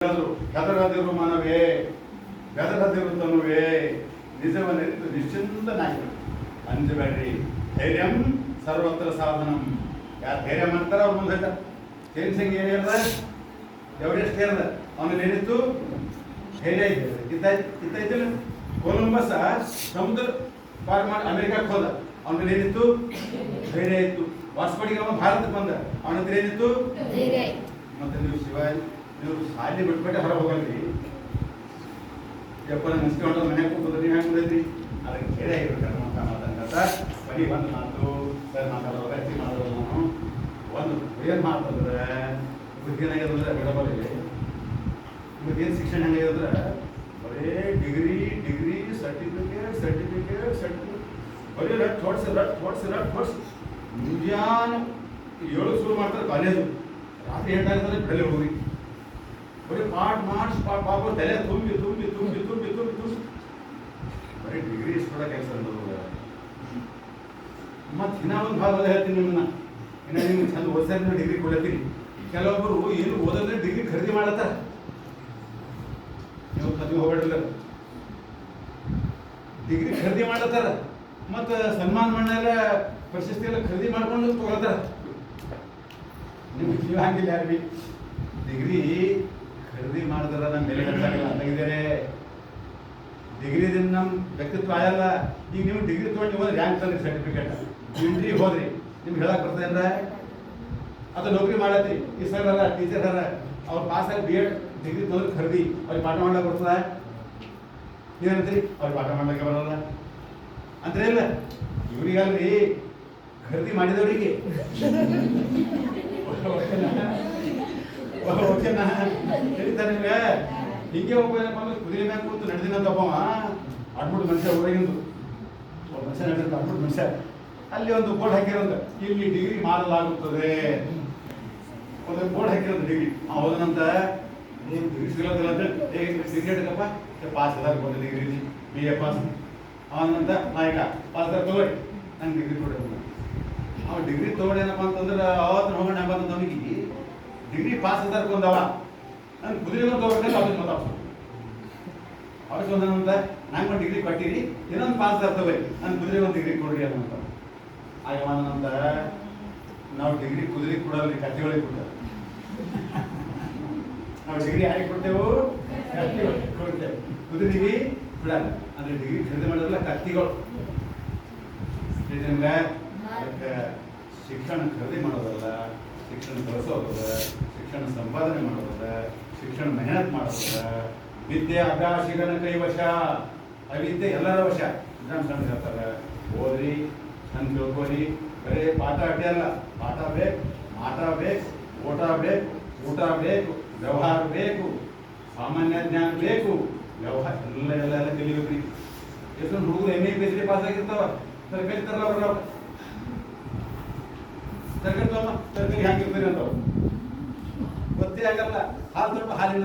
ಹೆದರದಿರು ಮನವೇ ಬೆದರದಿರು ತನುವೇ ನಿಜವನ್ನೆಂದು ನಿಶ್ಚಿಂತನಾಗಿ ಅಂಜಬೇಡ್ರಿ. ಧೈರ್ಯಂ ಸರ್ವತ್ರ ಸಾಧನಂ. ಯಾರು ಧೈರ್ಯ ಮಾಡ್ತಾರ ಅವ್ರು ಮುಂದೆ ಚೈನ್ ಸಿಂಗ್ ಏನು ಹೇಳ್ದ, ಎವರೆಸ್ಟ್ ಹೇಳ್ದ, ಅವನಲ್ಲಿ ಏನಿತ್ತು ಧೈರ್ಯ ಇತ್ತಿಲ್ಲ. ಕೊಲಂಬಸ್ ಸಮುದ್ರ ಪಾರ್ ಮಾಡಿ ಅಮೆರಿಕಕ್ಕೆ ಹೋದ, ಅವನಲ್ಲಿ ಏನಿತ್ತು ಧೈರ್ಯ ಇತ್ತು. ವಾಸ್ಕೋಡಿಗೆ ಅವ ಭಾರತಕ್ಕೆ ಬಂದ, ಅವನ ಹತ್ರ ಏನಿತ್ತು ಮತ್ತೆ ನೀವು ಶಾಲೆ ಬಿಟ್ಬಿಟ್ಟೆ ಹೊರ ಹೋಗಲ್ರಿ. ಯಪ್ಪ ನಾನು ಅನ್ಸ್ಕೊಂಡು ಮನೆಗೆ ಕೂತ್ರೆ ನೀವು ಹೆಂಗೆ ಬಂದೈತ್ರಿ, ಅದಕ್ಕೆ ಧೈರ್ಯ ಆಗಿರ್ಬೇಕು ಮಾತಂತ ಬರೀ ಒಂದು ಮಾತು ಸರ್ ಮಾತಾಡೋದು ಹೆಚ್ಚಿ ಮಾಡೋದು. ನಾನು ಒಂದು ಏನು ಮಾತಂದ್ರೆ ಇವತ್ತು ಏನಾಗ್ಯದಂದ್ರೆ ಬಿಡಬಲ್ಲಿಗೆ ಇವತ್ತೇನು ಶಿಕ್ಷಣ ಹೆಂಗಾಗ್ಯದಂದ್ರೆ ಬರೀ ಡಿಗ್ರಿ ಸರ್ಟಿಫಿಕೇಟ್ ಬರೀ ರಟ್ ಹೊಡ್ಸಿ ಮುಂಜಾನೆ 7 ಶುರು ಮಾಡ್ತಾರೆ ಕಾಲೇಜು, ರಾತ್ರಿ 8 ಆಗ್ತದೆ ಬಿಡಲೇ ಹೋಗಿ ಬರೀ ಪಾಪ ತಲೆ ತುಂಬಿ ಬರೀ ಡಿಗ್ರಿ ಇಸ್ಕೊಳ ಕೆಲಸ ಅನ್ನೋದು. ಮತ್ತು ಇನ್ನೂ ಒಂದು ಭಾಗ ಹೇಳ್ತೀನಿ ನಿಮ್ಮನ್ನ, ಇನ್ನು ನಿಮ್ಗೆ ಚಂದ ಓದಿಸಾಗ ನೀವು ಡಿಗ್ರಿ ಕೊಡ್ಲತ್ತೀರಿ. ಕೆಲವೊಬ್ಬರು ಏನು ಓದೋದ್ರೆ ಡಿಗ್ರಿ ಖರೀದಿ ಮಾಡತ್ತಾರ. ನೀವು ಹೋಗ್ಬೇಡಲ್ಲ, ಡಿಗ್ರಿ ಖರೀದಿ ಮಾಡತ್ತಾರ ಮತ್ತು ಸನ್ಮಾನ ಮಣ್ಣೆಲ್ಲ ಪ್ರಶಸ್ತಿ ಎಲ್ಲ ಖರೀದಿ ಮಾಡ್ಕೊಂಡು ತಗೊಳ್ತಾರ. ನಿಮ್ಗೆ ನೀವು ಹಂಗಿಲ್ಲ ಯಾರು ಬಿ ಡಿಗ್ರಿ ಖರೀದಿ ಮಾಡಿದ್ರ ನಮ್ಮ ಬೆಲೆ ಹೆಚ್ಚಾಗಲ್ಲ ತೆಗಿದ್ದಾರೆ. ಡಿಗ್ರಿದಿಂದ ನಮ್ಮ ವ್ಯಕ್ತಿತ್ವ ಆಗಲ್ಲ. ಈಗ ನೀವು ಡಿಗ್ರಿ ತೊಗೊಂಡು ಹೋದ್ರೆ ರ್ಯಾಂಕ್ ತಂದ್ರಿ, ಸರ್ಟಿಫಿಕೇಟ್ ಇಂಟ್ರಿಗೆ ಹೋದ್ರಿ, ನಿಮ್ಗೆ ಹೇಳಕ್ ಬರ್ತದೆ ಅಂದ್ರೆ ಅದು ನೌಕರಿ ಮಾಡತ್ತಿ. ಈ ಸರ್ ಅಲ್ಲ ಟೀಚರ್ ಅಲ್ಲ, ಅವ್ರು ಪಾಸಾಗಿ B.Ed ಡಿಗ್ರಿ ತೊಗೊಂಡ್ರೆ ಖರೀದಿ ಅವ್ರಿಗೆ ಪಾಠ ಮಾಡ್ಲಿಕ್ಕೆ ಬರ್ತದ. ನೀವೇನಂತೀರಿ ಅವ್ರಿಗೆ ಪಾಠ ಮಾಡ್ಲಿಕ್ಕೆ ಬರೋಲ್ಲ ಅಂದ್ರೆ ಇಲ್ಲ. ಇವ್ರಿಗಲ್ರಿ ಖರೀದಿ ಮಾಡಿದವರಿಗೆ ಓಕೆನಾ ಹೇಳ್ತಾರೆ ನಿಮ್ಗೆ. ಹಿಂಗೆ ಹೋಗ್ಬೇಕಪ್ಪ ಅಂದ್ರೆ ಕುದುರೆ ಮ್ಯಾಗ ಕೂತು ನಡೆದಿನಂತಪ್ಪ ಅಡ್ಬಿಟ್ಟು ಮನುಷ್ಯ ಊರಾಗಿಂದು ಒಬ್ಬ ಮನುಷ್ಯ ನಡೆದ ಅಡ್ಬಿಟ್ಟು ಮನುಷ್ಯ ಅಲ್ಲಿ ಒಂದು ಬೋರ್ಡ್ ಹಾಕಿರೋದು, ಇಲ್ಲಿ ಡಿಗ್ರಿ ಮಾಡಲಾಗುತ್ತದೆ. ಒಂದು ಬೋರ್ಡ್ ಹಾಕಿರೋದು ಡಿಗ್ರಿ ಹೋದನಂತ ನೀವು ಡಿಗ್ರಿ ಸಿಗೋದಿಲ್ಲ ಅಂದ್ರೆ ಸಿಗರೇಟ್ಗಪ್ಪ ಪಾಸ್ ಅದಾಗ ಬಂದ ಡಿಗ್ರಿ B.A ಪಾಸ್ ಅವನಂತ ನಾಯಕ ಪಾಸ್ ತಗೊಳ್ಳಿ ನಂಗೆ ಡಿಗ್ರಿ ಕೊಡಿ. ಅವ್ನು ಡಿಗ್ರಿ ತೊಗೊಂಡು ಏನಪ್ಪ ಅಂತಂದ್ರೆ ಅವತ್ತು ಹೋಗೋಣ ಎಂಬಂತ ಅವನಿಗೆ ಡಿಗ್ರಿ ಪಾಸ್ ಅದಾರ ಬಂದವ ನಾನು ಕುದುರೆಗೊಂದು ತೊಗೊಂಡೆ ಅವ್ರಿಗೆ ಮಾತಾಡ್ಸೋದು. ಅವ್ರಿಗೆ ಒಂದಂತ ನಂಗೆ ಒಂದು ಡಿಗ್ರಿ ಕೊಟ್ಟಿರಿ, ಇನ್ನೊಂದು ಪಾಸ್ ಅದಾರ ತಗೊಳ್ಳಿ, ನಾನು ಕುದುರೆ ಒಂದು ಡಿಗ್ರಿ ಕೊಡ್ರಿ ಅನ್ನಂತ. ಆಗವಂತ ನಾವು ಡಿಗ್ರಿ ಕುದುರೆ ಕೊಡಲ್ರಿ, ಕತ್ತಿಗಳಿಗೆ ಕೊಡ್ತೇವೆ. ನಾವು ಡಿಗ್ರಿ ಯಾರಿಗೆ ಕೊಡ್ತೇವೆ, ಕತ್ತಿಗಳಿಗೆ ಕೊಡ್ತೇವೆ, ಕುದುರೆಗೆ ಬಿಡಲ್ಲ. ಅಂದ್ರೆ ಡಿಗ್ರಿ ಖರೀದಿ ಮಾಡೋದಿಲ್ಲ ಕತ್ತಿಗಳು. ನಿಮ್ಗೆ ಅದಕ್ಕೆ ಶಿಕ್ಷಣ ಖರೀದಿ ಮಾಡೋದಲ್ಲ, ಶಿಕ್ಷಣ ಕಲಿಸೋದಲ್ಲ, ಶಿಕ್ಷಣ ಸಂಪಾದನೆ ಮಾಡೋದಲ್ಲ, ಶಿಕ್ಷಣ ಮೆಹನತ್ ಮಾಡೋದಲ್ಲ. ವಿದ್ಯೆ ಅಭ್ಯಾಸಿಗನ ಕೈವಶ, ಅವಿದ್ಯೆ ಎಲ್ಲರ ವಶ. ಸಣ್ಣ ಹೇಳ್ತಾರೆ ಓದ್ರಿ, ಚಂದ ತಿಳ್ಕೊರಿ, ಬರೀ ಪಾಠ ಅಡ್ಡಿ ಅಲ್ಲ, ಪಾಠ ಬೇಕು, ಮಾಟ ಬೇಕು, ಊಟ ಬೇಕು, ವ್ಯವಹಾರ ಬೇಕು, ಸಾಮಾನ್ಯ ಜ್ಞಾನ ಬೇಕು, ವ್ಯವಹಾರ ಎಲ್ಲ ಕಲಿಬೇಕ್ರಿ. ಎಷ್ಟೊಂದು ಹುಡುಗರು MA ಪಾಸ್ ಆಗಿರ್ತಾವ, ತರಕಾರಿ ತರಲ್ಲ ಬರಲ್ಲ, ತರಕಾರಿ ಹ್ಯಾಂಗಿರ್ತೀರಿ ಅಂತವ್ ಗೊತ್ತೇ ಆಗಲ್ಲ. ಹಾಲು ಸ್ವಲ್ಪ ಹಾಲಿನ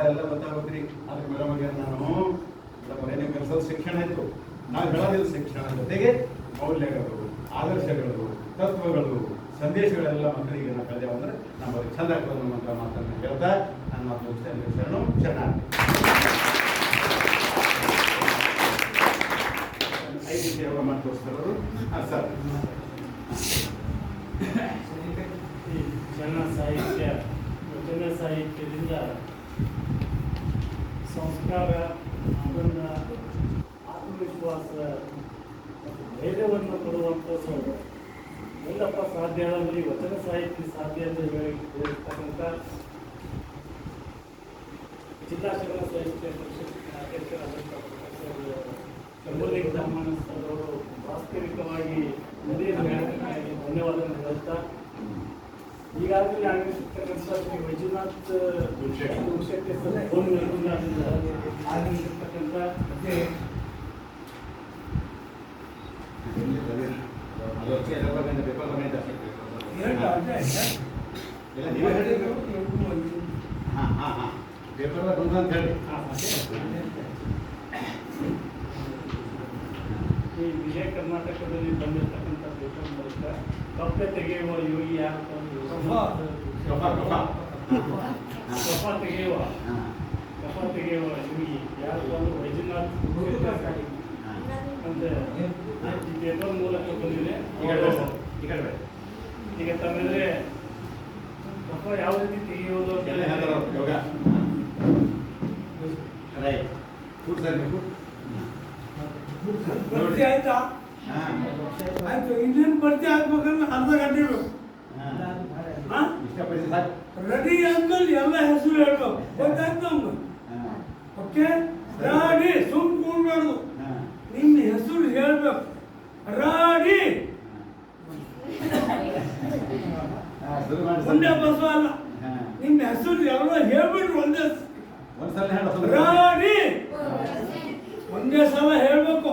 ಎಲ್ಲ ಗೊತ್ತಾಗ್ಬೇಕ್ರಿ. ಅದಕ್ಕೆ ಮೇಡಮ್ಗೆ ನಾನು ಏನೇ ಕೆಲಸದ ಶಿಕ್ಷಣ ಇತ್ತು, ನಾವು ಹೇಳೋದಿಲ್ಲ ಶಿಕ್ಷಣ ಜೊತೆಗೆ ಮೌಲ್ಯಗಳು, ಆದರ್ಶಗಳು, ತತ್ವಗಳು, ಸಂದೇಶಗಳೆಲ್ಲ ಮಕ್ಕಳಿಗೆ ನಾವು ಕಲಿಯೋ ಅಂದ್ರೆ ನಮ್ಮಲ್ಲಿ ಚಂದ ಆಗ್ತದೆ ಅನ್ನುವಂಥ ಮಾತನ್ನು ಹೇಳ್ತಾ ನನ್ನ ಮಾತು ಶರಣಾರ್ಥಿ. 5 ಸೇವೆ ಮಾಡಿ ತೋರಿಸ್ತಾರವರು ಸರ್. ವಚನ ಸಾಹಿತ್ಯದಿಂದ ಸಂಸ್ಕಾರ, ಅದನ್ನು ಆತ್ಮವಿಶ್ವಾಸ, ಧೈರ್ಯವನ್ನು ಕೊಡುವಂಥದ್ದು ಎಲ್ಲಪ್ಪ ಸಾಧ್ಯ ಅಂದರೆ ವಚನ ಸಾಹಿತ್ಯ ಸಾಧ್ಯ ಅಂತ ಹೇಳಿರ್ತಕ್ಕಂಥ ಜಿಲ್ಲಾ ಶಿಕ್ಷಣ ಸಾಹಿತ್ಯ ಪರಿಷತ್ತಿನ ಅಧ್ಯಕ್ಷರಾದಂಥ ಪ್ರೊಫೆಸರ್ ಚಂದ್ರಲೇಖ ರಾಮಾನಂದರವರು ವಾಸ್ತವಿಕವಾಗಿ ಧನ್ಯವಾದವನ್ನು ಹೇಳ್ತಾ, ಈಗಾಗಲೇ ಆಗಿರ್ತಕ್ಕಂಥ ಶ್ರೀ ಮಂಜುನಾಥ್ ಶೆಟ್ಟಿ ಸರ್ ಫೋನ್ ಆಗಿರ್ತಕ್ಕಂಥ ಈ ವಿಜಯ ಕರ್ನಾಟಕದಲ್ಲಿ ಬಂದಿರತಕ್ಕಂಥ ಪೇಪರ್ ಮೂಲಕ ಕಪ್ಪೆ ತೆಗೆಯುವ ಯೋಗಿ ಯಾರು ಕಫ ತೆಗೆಯುವ ಹುಡುಗಿ ಯಾರು ಬಂದು ವೈದ್ಯನಾಥ್ ಅಂತ ಈ ಪೇಪರ್ ಮೂಲಕ ಬಂದಿದೆ. ಈಗ ತಮ್ಮೆದ್ರೆ ಕಫ ಯಾವ ರೀತಿ ತೆಗೆಯುವುದು ಅಂತ ಯೋಗ ಭರ್ತಿ ಆಯ್ತಾ? ಆಯ್ತು. ಇನ್ನೇನು ಭರ್ತಿ ಆಗ್ಬೇಕಂದ್ರೆ ಅರ್ಧ ಗಂಟೆ ಬೇಕು. ರೆಡಿ ಅಂದ್ಮೇಲೆ ಎಲ್ಲ ಹೆಸರು ಹೇಳ್ಬೇಕು. ಗೊತ್ತಾಯ್ತು ನಮ್ಗೆ. ಓಕೆ, ರಾಡಿ ಸುಮ್ ಕೂಡ್ಬಾರ್ದು. ನಿಮ್ಮ ಹೆಸರು ಹೇಳ್ಬೇಕು. ರಾಡಿ ಒಂದೇ ಬಸವ ಅಲ್ಲ, ನಿಮ್ಮ ಹೆಸರು ಎಲ್ಲ ಹೇಳ್ಬಿಟ್ರು ಒಂದೇ. ರಾಡಿ ಒಂದೇ ಸಲ ಹೇಳ್ಬೇಕು.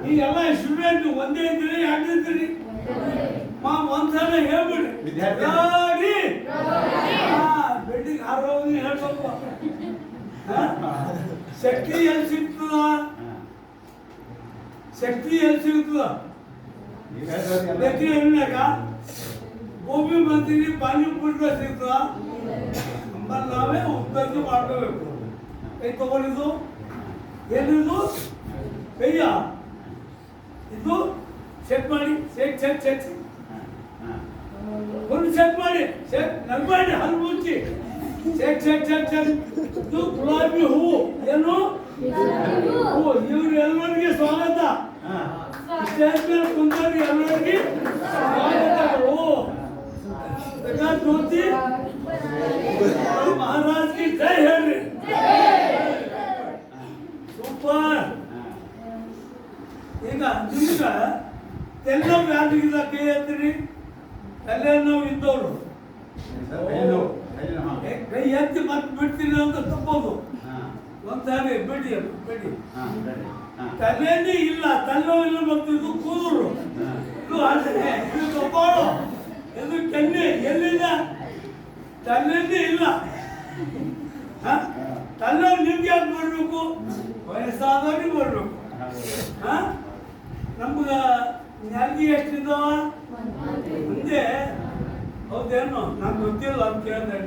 ಈಗೆಲ್ಲ ಸ್ಟೂಡೆಂಟ್ ಒಂದೇ ಇದ್ರಿ, ಎರಡು ಇದ್ರಿ, ಒಂದ್ಸಲ ಹೇಳ್ಬಿಡ್ರಿ. ರಾಡಿ ಬೆಡ್ಡಿಗೆ ಹಾರೋಗಿ ಹೇಳ್ಬೇಕು. ಶಕ್ತಿ ಎಲ್ಲಿ ಸಿಗ್ತದ? ಶಕ್ತಿ ಎಲ್ಲಿ ಸಿಗ್ತದ? ಎಣ್ಣೆಗ ಗೋಬಿ ಮಂದಿರಿ ಪಾನಿಪುರಿ ಸಿಗ್ತದ? ನಮ್ಮಲ್ಲಿ ನಾವೇ ಉತ್ಪತ್ತಿ ಮಾಡ್ಕೋಬೇಕು. ಕೈ ತಗೊಂಡಿದ್ದು ಏನಿದು? ಕೈಯ ಇದು ಚೆಕ್ ಮಾಡಿ. ಚೆಕ್ ಫುಲ್ ಚೆಕ್ ಮಾಡಿ. ನಲ್ಮಾಡಿ ಹಲ್ಲು ಮುಚ್ಚಿ ಚೆಕ್. ಇದು ಗುಲಾಬಿ ಹೂವು. ಏನು ಹೂವು? ಇವ್ರು ಎಲ್ಲರಿಗೆ ಸ್ವಾಗತ. ಸ್ಟೇಜ್ ಮೇಲೆ ಕುಂತವ್ರು ಎಲ್ಲರಿಗೆ ಸ್ವಾಗತಗಳು. ಜ್ಯೋತಿ ಮಹಾರಾಜ್ಗೆ ಜೈ ಹೇಳ್ರಿ. ಸೂಪರ್. ಈಗ ನಿಮ್ಗ ಎಲ್ಲ ವ್ಯಾಧಿಗಿಲ್ಲ ಕೈ ಎತ್ತಿರಿ. ತಲೆ ನೋವು ಇದ್ದವರು ಕೈ ಎತ್ತಿ ಮತ್ತೆ ಬಿಡ್ತೀನಿ ಅಂತ ತಪ್ಪೋದು. ಒಂದ್ಸಾರಿ ಬಿಡಿ. ತಲೆನೇ ಇಲ್ಲ, ತಲೆನೋವು ಇಲ್ಲ. ಮತ್ತು ಇದು ಕೂದಲು, ಇದು ಹಣ್ಣೆ, ಇದು ಕಪಾಳು, ಇದು ಕೆನ್ನೆ. ಎಲ್ಲಿಲ್ಲ? ತಲೆನೇ ಇಲ್ಲ. ತಲೆನೋವು ನಿಮ್ಗೆ ಯಾಕೆ ಬರ್ಬೇಕು? ವಯಸ್ಸಾದವ್ರಿಗೆ ಬರ್ಬೇಕು. ನಮ್ಗ ನಾಲ್ಗೆ ಎಷ್ಟಿದ್ದಾವ? ಮುಂದೆ ಹೌದೇನು? ನಂಗೆ ಗೊತ್ತಿಲ್ಲ ಅಂತ ಕೇಳಿದೆ.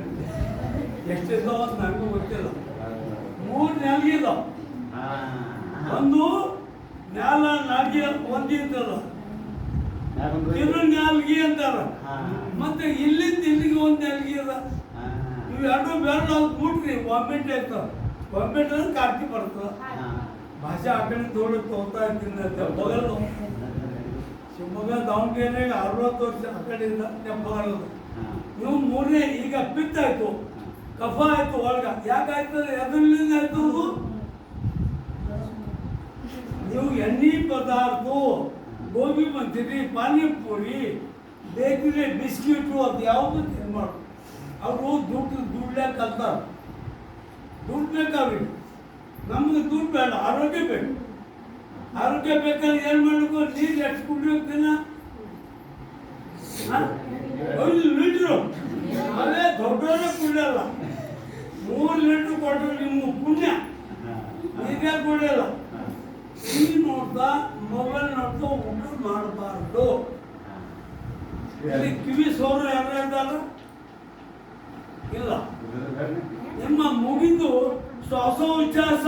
ಎಷ್ಟಿದ್ದಾವ ಅಂತ ನನಗೂ ಗೊತ್ತಿಲ್ಲ. 3 ನಾಲ್ಗೆ ಇದಾವ. ಒಂದು ನ್ಯಾಲ ನಾಲ್ಗೆ ಒಂದಿರ್ತದ, ಇರು ನಾಲ್ಗೆ ಅಂತಾರ. ಮತ್ತೆ ಇಲ್ಲಿಂದ ಇಲ್ಲಿಗೆ ಒಂದು ನಾಲ್ಗೆ ಅದ. ಇವು ಎರಡು ಬೇರೆ ಕೂಟ್ರಿ ವಾಮಿಟ್ ಆಯ್ತಾವ. ವಾಮಿಟ್ ಅಂದ್ರೆ ಕಾರ್ತಿ ಬರ್ತದ. ಭಾಷೆ ಆ ಕಡೆ ದೊಡ್ಡ ತೋತಾ ಇರ್ತೀನಿ. ಬಗಲು ಶಿವಮೊಗ್ಗ ದಾವಣಗೆರೆಗೆ 60 ವರ್ಷ ಆ ಕಡೆಯಿಂದ ನೆಪ್ಪಗಾಲದು. ನೀವು 3ನೇ ಈಗ ಪಿತ್ತ ಆಯ್ತು, ಕಫ ಆಯ್ತು ಒಳಗ. ಯಾಕಾಯ್ತದೆ? ಎದುರಿನಿಂದ ಆಯ್ತು. ನೀವು ಎಣ್ಣೆ ಪದಾರ್ಥ, ಗೋಬಿ ಮಂಚೂರಿ, ಪಾನಿಪುರಿ, ಬೇಕರಿ, ಬಿಸ್ಕಿಟು ಅದು ಯಾವುದು ತಿನ್ಬಾರ್ದು. ಅವರು ದುಡ್ಡೇ ಕಲ್ತಾರ. ದುಡ್ಡು ಬೇಕಾವ್ರಿ. ನಮ್ಗೆ ದುಡ್ಡು ಬೇಡ, ಆರೋಗ್ಯ ಬೇಕು. ಆರೋಗ್ಯ ಬೇಕಾದ್ರೆ ಏನು ಮಾಡಬೇಕು? ನೀರು ಎಷ್ಟು ಕುಡಿಯೋಕ್ ದಿನ? 5 ಲೀಟ್ರು. ಅದೇ ದೊಡ್ಡವರೇ ಕುಡಿಯಲ್ಲ. 3 ಲೀಟ್ರ್ ಕೊಟ್ಟರೆ ನಿಮ್ಮ ಪುಣ್ಯ. ನೀರೇ ಕುಡಿಯಲ್ಲ. ಟಿವಿ ನೋಡ್ತಾ, ಮೊಬೈಲ್ ನೋಡ್ತಾ ಊಟ ಮಾಡಬಾರ್ದು. ಇಲ್ಲಿ ಕಿವಿ ಸೋರು ಯಾರು ಇದ್ದಾರ? ಇಲ್ಲ. ನಿಮ್ಮ ಮುಗಿದು ಶ್ವಾಸೋಚ್ಛ್ವಾಸ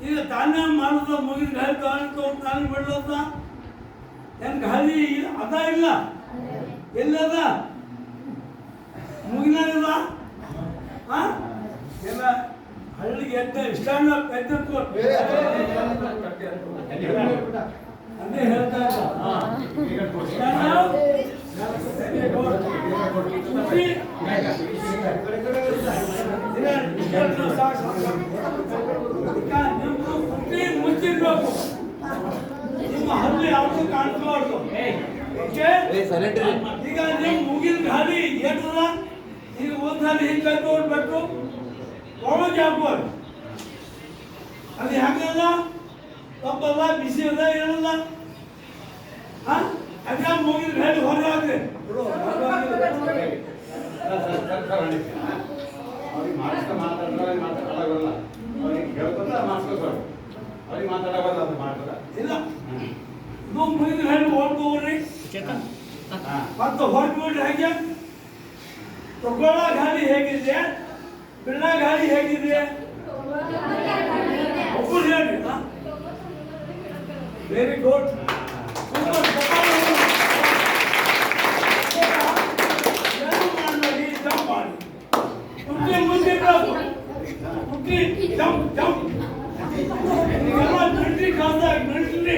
ಈಗ ತಾನೇ ಮಾಡೋದ. ಮುಗಿದ ಗಾಳಿ ತಾನೇ ಬಿಡೋದ. ಏನು ಗಾಳಿ ಅದ ಇಲ್ಲ? ಎಲ್ಲದ? ಮುಗಿನಾಗದ? ಎಲ್ಲ ಹಳ್ಳಿಗೆ ಎದ್ದ ಸ್ಟ್ಯಾಂಡ್ ಅಪ್ ಎದ್ದು ಅದೇ ಹೇಳ್ತಾ ಮುಚ್ಚಿರ್ಬೇಕು. ನಿಮ್ಮ ಹಲ್ಲು ಯಾವುದು ಕಾಣಿಸ್ಬಾರ್ದು. ಈಗ ನೀವು ಮುಗಿನ ಗಾಳಿ ಏಟದ? ಈಗ ಒಂದ್ಸಲ ಹಿಂಗೆ ನೋಡ್ಬೇಕು, ಒಳಗೆ ಹಾಕ್ಬೋದು. ಅದು ಹೆಂಗಲ್ಲ? ತಪ್ಪಲ್ಲ, ಬಿಸಿ ಅದ, ಏನಲ್ಲ? ಅದ ಮುಗಿನ ಗಾಳಿ ಹೊರಗೆ ಹಾಕ್ರಿ. ಅವ್ರಿಗೆ ಮಾತಾಡೋಲ್ಲ. ಅವ್ರಿಗೆ ಹೇಳ್ಕೊಂಡ್ರೆ ಮಾಡಿಸ್ಕೋಬಾರ್ದು. ಅವ್ರಿಗೆ ಮಾತಾಡಬಾರ್ದು, ಅದು ಮಾಡ್ತಾರೆ. ಇಲ್ಲ, ಇದು ಮುಗಿನ ಗಾಳಿ ಹೊರಗೆ ಹೋಗ್ರಿ. ಮತ್ತೆ ಹೊರಗೆ ಬಿಡ್ರಿ. ಹಾಗೆ ತಗೊಳ್ಳೋ ಗಾಳಿ ಹೇಗಿದೆ, ಬಿಡೋ ಗಾಳಿ ಹೇಗಿದೆ? ಒಬ್ಬರು ಹೇಳಿ. Very good. ಮುಂದೆ ಜಂಪ್ ಜಂಪ್. ನೀವೆಲ್ಲ ಮಿಲಿಟರಿ ಕಾಲ್ದಾಗ ಮಿಲಿಟರಿ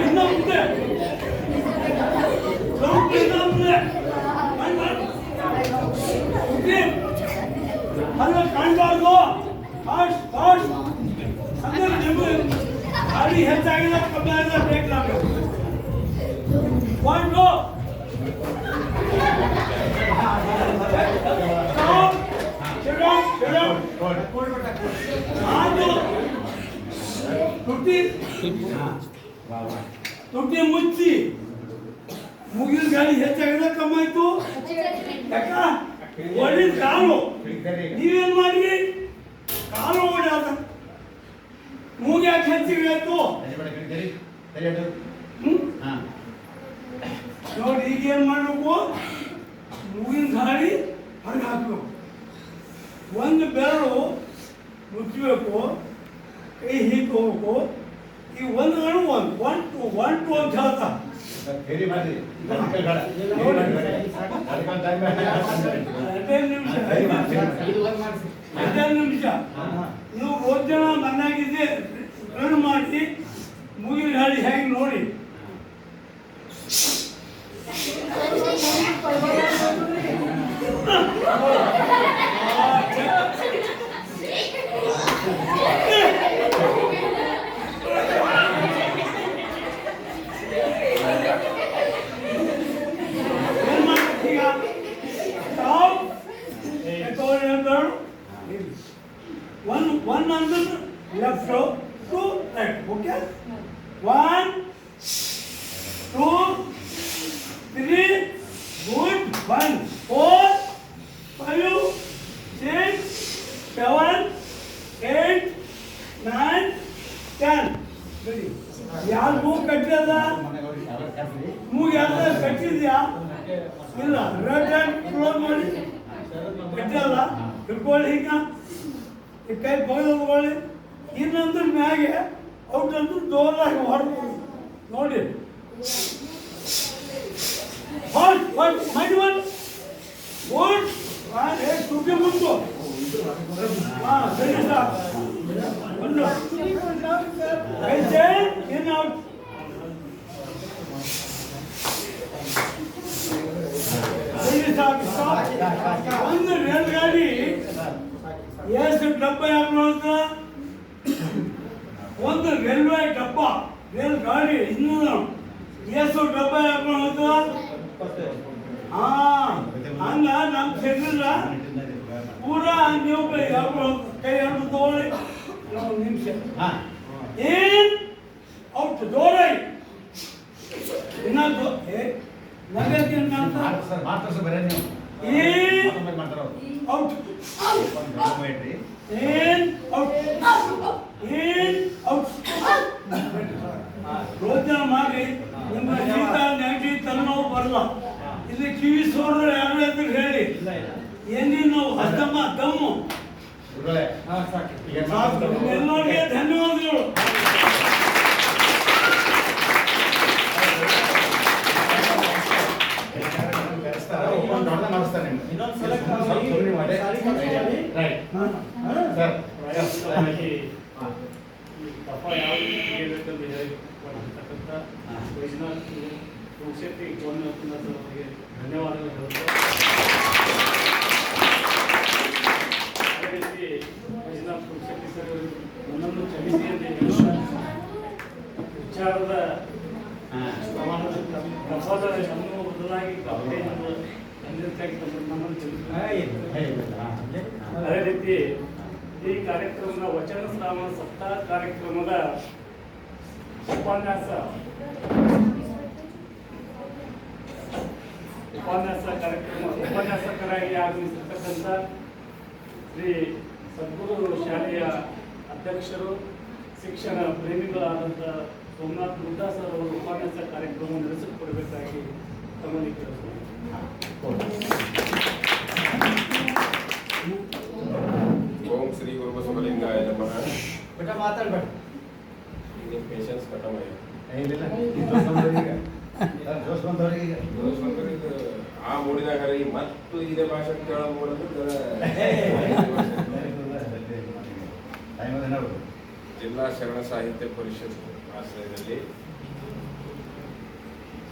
ಇನ್ನ ಮುಂದೆ ಜಂಪ್, ಇನ್ನ ಮುಂದೆ ಅಲ್ಲ ಕಾಣಬಾರ್ದು. ಫಾಸ್ಟ್ ಫಾಸ್ಟ್ ಅಂದ್ರೆ ನಿಮಗೆ ಗಾಡಿ ಹೆಚ್ಚಾಗಿಲ್ಲ, ಕಮ್ಮಿ ಆಗಿಲ್ಲ, ಬ್ರೇಕ್ ಆಗಬೇಕು. ಒಂದು ತುಟಿ ಮುಚ್ಚಿ ಮುಗಿದ ಗಾಳಿ ಹೆಚ್ಚಾಗಿಲ್ಲ, ಕಮ್ಮಾಯ್ತು. ಯಾಕ ಒಳ್ಳಿದ ಕಾಲು ನೀವೇನ್ ಮಾಡಿ ಕಾಲು ಓಡಾದ ಮೂಗಿ ಯಾಕೆ ಹೆಚ್ಚಿಗೆ ಆಯ್ತು? ನೋಡಿ ಈಗ ಏನ್ ಮಾಡ್ಬೇಕು, ಮೂಗಿನ ಗಾಳಿ ಹೊರಗೆ ಹಾಕ್ಬೇಕು. ಒಂದು ಬೆರಳು ಮುಚ್ಚಬೇಕು, ಕೈ ಹೀಗೆ ಹೋಗ್ಬೇಕು. ಈ ಒಂದು ಗಣು ಒನ್ ಟು ಅಂತ ಹೇಳ್ತಾ ನಿಮಿಷ ನೀವು 1 ಜನ ಮನ್ನಾಗಿದೆ ರನ್ ಮಾಡಿ ಮುಗಿನ ಗಾಳಿ ಹೇಗೆ ನೋಡಿ. One on the left row, 2 right. Okay. 1, 2, 3. Good. 1, 4, 5, 6, 7, 8, 9, 10. Ready. ಯಾರು ಮೂಗು ಕಟ್ಟಿದ? ಮೂಗು ಯಾರು ಕಟ್ಟಿದ್ಯಾ? ಇಲ್ಲ. ರೆಡ್ ಹ್ಯಾಂಡ್ ಕ್ಲೋಸ್ ಮಾಡಿ ಕಟ್ಟಿಲ್ಲ. ಹಿಡ್ಕೊಳ್ಳಿ ಈಗ. ಈ ಕೈ ಬಗೆದುಕೊಳ್ಳಿ. ಇನ್ನೊಂದು ಮ್ಯಾಗೆ ಔಟಂದು ಜೋರಾಗಿ ಹೊರಗೆ ನೋಡಿ. ಹೊಟ್ ಹೊಟ್ ಮಾಡಿ ಒಂದು ಗುಡ್. ತುಟಿ ಮುಂದು. ಹಾಂ ಸರಿ ಸಾಕು. ಒಂದು ಐತೆ ಇನ್ನು ಔಟ್. ಸರಿ ಸಾಕು. ಒಂದು ರೇಲ್ ಗಾಡಿ ಎಷ್ಟು ಡಬ್ಬ ಯಾಕೆ? ಒಂದು ರೈಲ್ವೆ ಡಬ್ಬ, ರೇಲ್ ಗಾಡಿ ಇನ್ನೂ ಎಷ್ಟು ಡಬ್ಬ ಯಾಕೆ? ಹಂಗ ನಮ್ಮ ಶರೀರ ಪೂರಾ ನೀವು ಕೈ ಎರಡು ತಗೊಳ್ಳಿ. ಒಂದು ನಿಮಿಷ ಏನ್ ಔಟ್ ಜೋರಾಗಿ ಇನ್ನೊಂದು ನಗರಕ್ಕೆ ಔಟ್ ಏನ್ ಔಟ್ ಏನ್ ಔಟ್. ರೋಜನ ಮಾಡಿ ನಿಮ್ಮ ಶೀತ ನೆಗಡಿ ತಲೆನೋವು ಬರಲ್ಲ. ಇಲ್ಲಿ ಕಿವಿ ಸೋಡ್ರೆ ಯಾರು ಅಂತ ಹೇಳಿ ಏನೇನು ನೋವು ಹಸ್ತಮ್ಮ ದಮ್ಮು ಎಲ್ಲರಿಗೆ ಧನ್ಯವಾದಗಳು. ಧನ್ಯವಾದಗಳು. ಅದೇ ರೀತಿ ವೈಜನಾಥ್ ಪುರುಷೋತ್ತಿ ಸರ್ ನನ್ನನ್ನು ಕ್ಷಮಿಸಿ ಅಂತ ವಿಚಾರದ ಪ್ರಸಾದ ನಮ್ಮ ಬದಲಾಗಿ ನಮ್ಮನ್ನು ಅದೇ ರೀತಿ ಈ ಕಾರ್ಯಕ್ರಮದ ವಚನ ಶ್ರಾವಣ ಸಪ್ತಾಹ ಕಾರ್ಯಕ್ರಮದ ಉಪನ್ಯಾಸಕರಾಗಿ ಆಗಮಿಸಿರ್ತಕ್ಕಂಥ ಶ್ರೀ ಸದ್ಗುರು ಶಾಲೆಯ ಅಧ್ಯಕ್ಷರು, ಶಿಕ್ಷಣ ಪ್ರೇಮಿಗಳಾದಂಥ ಸೋಮನಾಥ್ ಮುದ್ದಾಸ್ ಅವರು ಉಪನ್ಯಾಸ ಕಾರ್ಯಕ್ರಮ ನಡೆಸಿಕೊಡಬೇಕಾಗಿ ತಮ್ಮಲ್ಲಿ ಕೆಲಸ ಓಂ ಶ್ರೀ ಗುರು ಬಸವಲಿಂಗಾಯ ನಮಃ. ಬೇಟ ಮಾತಾಡ್ಬೇಡ. ಈಗ ಪೇಷನ್ಸ್ ಖತಮ್ ಆಗಿದೆ. ಏನಿಲ್ಲ ಜೋಶ್ ಬಂದವ್ರಿಗೆ ಜೋಶ್ ಬಂದವ್ರಿಗೆ ಆ ಮೂಡಿನಾಗ ಈ ಮತ್ತು ಇದೇ ಭಾಷೆ ಕೇಳೋ ಮೂಡಿದ್ರೆ ಜಿಲ್ಲಾ ಶರಣ ಸಾಹಿತ್ಯ ಪರಿಷತ್ ಆಶ್ರಯದಲ್ಲಿ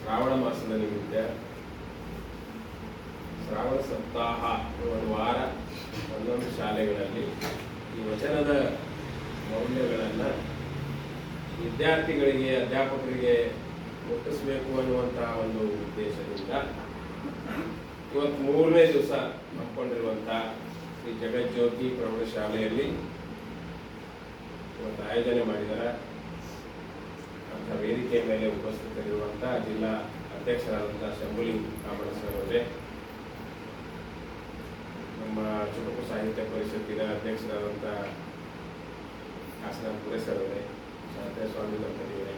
ಶ್ರಾವಣ ಮಾಸದ ನಿಮಿತ್ತ ಶ್ರಾವಣ ಸಪ್ತಾಹ ಒಂದು ವಾರ ಒಂದೊಂದು ಶಾಲೆಗಳಲ್ಲಿ ಈ ವಚನದ ಮೌಲ್ಯಗಳನ್ನು ವಿದ್ಯಾರ್ಥಿಗಳಿಗೆ ಅಧ್ಯಾಪಕರಿಗೆ ಮುಟ್ಟಿಸಬೇಕು ಅನ್ನುವಂತಹ ಒಂದು ಉದ್ದೇಶದಿಂದ ಇವತ್ತು 3ನೇ ದಿವಸ ಹಮ್ಮಿಕೊಂಡಿರುವಂಥ ಶ್ರೀ ಜಗಜ್ಯೋತಿ ಪ್ರೌಢಶಾಲೆಯಲ್ಲಿ ಇವತ್ತು ಆಯೋಜನೆ ಮಾಡಿದ್ದಾರೆ. ಅಂಥ ವೇದಿಕೆಯ ಮೇಲೆ ಉಪಸ್ಥಿತರಿರುವಂಥ ಜಿಲ್ಲಾ ಅಧ್ಯಕ್ಷರಾದಂಥ ಶಂಭುಲಿ ಕಾಮಣ್ಣ ಸರ್ ಅವರೇ, ನಮ್ಮ ಚುಟುಕು ಸಾಹಿತ್ಯ ಪರಿಷತ್ತಿನ ಅಧ್ಯಕ್ಷರಾದಂಥ ಹಾಸನ ಪುರೇಸರ್ ಅವರೇ, ಶಾಂತ ಸ್ವಾಮಿ ದಂಪತಿಯವರೇ,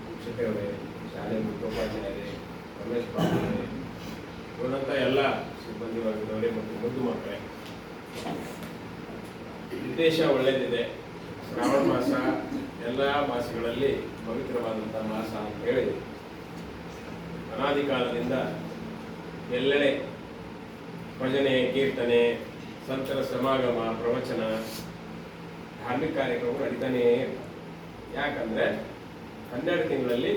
ಶಿಕ್ಷಕರೇ, ಶಾಲೆ ಮುಖ್ಯೋಪಾಧ್ಯಾಯರೇ, ರಮೇಶ್ ಬಾಬು ಅವರೇ, ಉಳಿದಂಥ ಎಲ್ಲ ಸಿಬ್ಬಂದಿ ವರ್ಗದವರೇ ಮತ್ತು ಮುದ್ದು ಮಕ್ಕಳೇ, ಉದ್ದೇಶ ಒಳ್ಳೆಯದಿದೆ. ಶ್ರಾವಣ ಮಾಸ ಎಲ್ಲ ಮಾಸಗಳಲ್ಲಿ ಪವಿತ್ರವಾದಂಥ ಮಾಸ ಅಂತ ಹೇಳಿ ಅನಾದಿ ಕಾಲದಿಂದ ಎಲ್ಲೆಡೆ ಭಜನೆ, ಕೀರ್ತನೆ, ಸಂತರ ಸಮಾಗಮ, ಪ್ರವಚನ, ಧಾರ್ಮಿಕ ಕಾರ್ಯಕ್ರಮಗಳು ನಡೀತಾನೇ. ಯಾಕಂದ್ರೆ 12 ತಿಂಗಳಲ್ಲಿ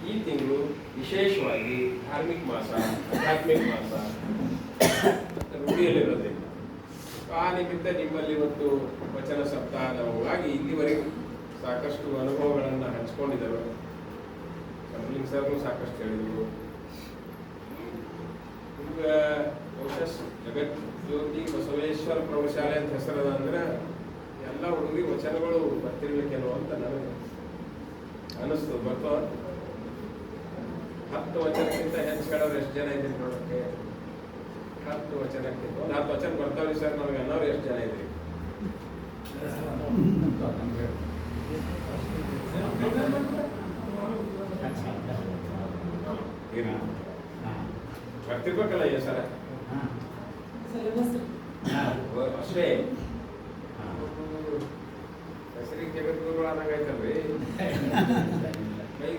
ಈ ತಿಂಗಳು ವಿಶೇಷವಾಗಿ ಧಾರ್ಮಿಕ ಮಾಸ, ಆಧ್ಯಾತ್ಮಿಕ ಮಾಸ ರೂಢಿಯಲ್ಲಿರೋದ್ರಿಂದ ಆ ನಿಮಿತ್ತ ನಿಮ್ಮಲ್ಲಿ ಇವತ್ತು ವಚನ ಸಪ್ತಾಹವಾಗಿ ಇಲ್ಲಿವರೆಗೂ ಸಾಕಷ್ಟು ಅನುಭವಗಳನ್ನು ಹಂಚಿಕೊಂಡಿದ್ದಾರೆ. ಶಂಭುಲಿಂಗ ಸರ್ನು ಸಾಕಷ್ಟು ಹೇಳಿದರು. ಈಗ ಬಹುಶಃ ಜಗಜ್ಯೋತಿ ಬಸವೇಶ್ವರ ಪ್ರೌಢಶಾಲೆ ಅಂತ ಹೆಸರದ ಅಂದ್ರೆ ಎಲ್ಲ ಹುಡುಗಿ ವಚನಗಳು ಬರ್ತಿರ್ಬೇಕೇನೋ ಅಂತ ನನಗೆ ಅನಿಸ್ತು. ಬರ್ತಾವ 10 ವಚನಕ್ಕಿಂತ ಹೆಚ್ಚು ಹೇಳೋರು ಎಷ್ಟು ಜನ ಇದ್ರಿ ನೋಡಕ್ಕೆ? 10 ವಚನಕ್ಕಿಂತ 10 ವಚನ ಬರ್ತಾವ್ರಿ ಸರ್ ನಮಗೆ ಅನ್ನೋರು ಎಷ್ಟು ಜನ ಇದ್ರಿ? ಬರ್ತಿರ್ಬೇಕಲ್ಲ ಈ ಸರ ಅಷ್ಟೇ. ಹೆಸರಿಗೆ ಜಗದ್ಗುರುಗಳು ಅನ್ನಂಗಾಯ್ತಲ್ರಿ.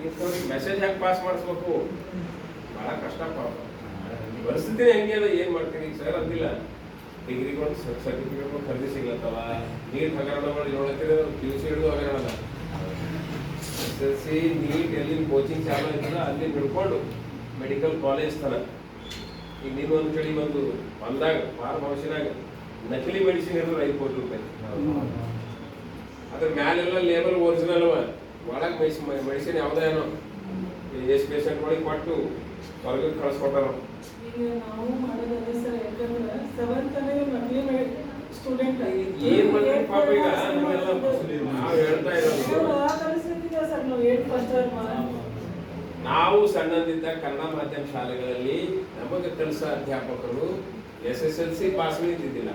ಇಂಥವ್ರಿಗೆ ಮೆಸೇಜ್ ಹೆಂಗೆ ಪಾಸ್ ಮಾಡಿಸ್ಬೇಕು ಬಹಳ ಕಷ್ಟ. ಪರಿಸ್ಥಿತಿ ಹೆಂಗೆ ಅದ, ಏನ್ ಮಾಡ್ತೀವಿ ಸರ್ ಅಂದಿಲ್ಲ. ಡಿಗ್ರಿಗಳು ಸರ್ಟಿಫಿಕೇಟ್ಗಳು ಖರೀದಿ ಸಿಗ್ಲತ್ತವ, ನೀಟ್ ಹಗರಣಗಳು ನೋಡತ್ತಿರ PUC ಹಿಡಿದು ಹಗರಣ, SSLC ನೀಟ್ ಎಲ್ಲಿ ಕೋಚಿಂಗ್ ಚಾಲು ಆಯ್ತದ ಅಲ್ಲಿ ಹಿಡ್ಕೊಂಡು ಮೆಡಿಕಲ್ ಕಾಲೇಜ್ ತನ. ಈಗ ನೀನು ಒಂದು ಕಡೆ ಒಂದು ಬಂದಾಗ ಫಾರ್ಮ್ ಹೌಸಿನಾಗ ನಕಲಿ ಮೆಡಿಸಿನ್ ಇರೋದು 5 ಕೋಟಿ ರೂಪಾಯಿ. ಅದ್ರ ಮ್ಯಾಲೆಲ್ಲ ಲೇಬಲ್ ಒರಿಜಿನಲ್ ಅವ, ಒಳಗೆ ಮೆಡಿಸಿನ್ ಯಾವುದೇನೋ ಎಷ್ಟು ಪೇಷಂಟ್ಗಳಿಗೆ ಕೊಟ್ಟು ಹೊರಗೆ ಕಳಿಸ್ಕೊಟ್ಟಾರ. ನಾವು ಮಾಡೋದೇ ಸರ್, ಯಾಕಂದ್ರೆ 7th ನಕಲಿ ಸ್ಟೂಡೆಂಟ್ ಏನ್ ಮಾಡ್ತೀವಿ ಪಾಪ. ಈಗ ನಾವು ಹೇಳ್ತಾ ಇರೋದು ಸರ್, ನಾವು 8 ಫಸ್ಟ್ ನಾವು ಸಣ್ಣದಿದ್ದ ಕನ್ನಡ ಮಾಧ್ಯಮ ಶಾಲೆಗಳಲ್ಲಿ ನಮಗೆ ಕಲಿಸ ಅಧ್ಯಾಪಕರು SSLC ಪಾಸ್ ಇದ್ದಿದ್ದಿಲ್ಲ.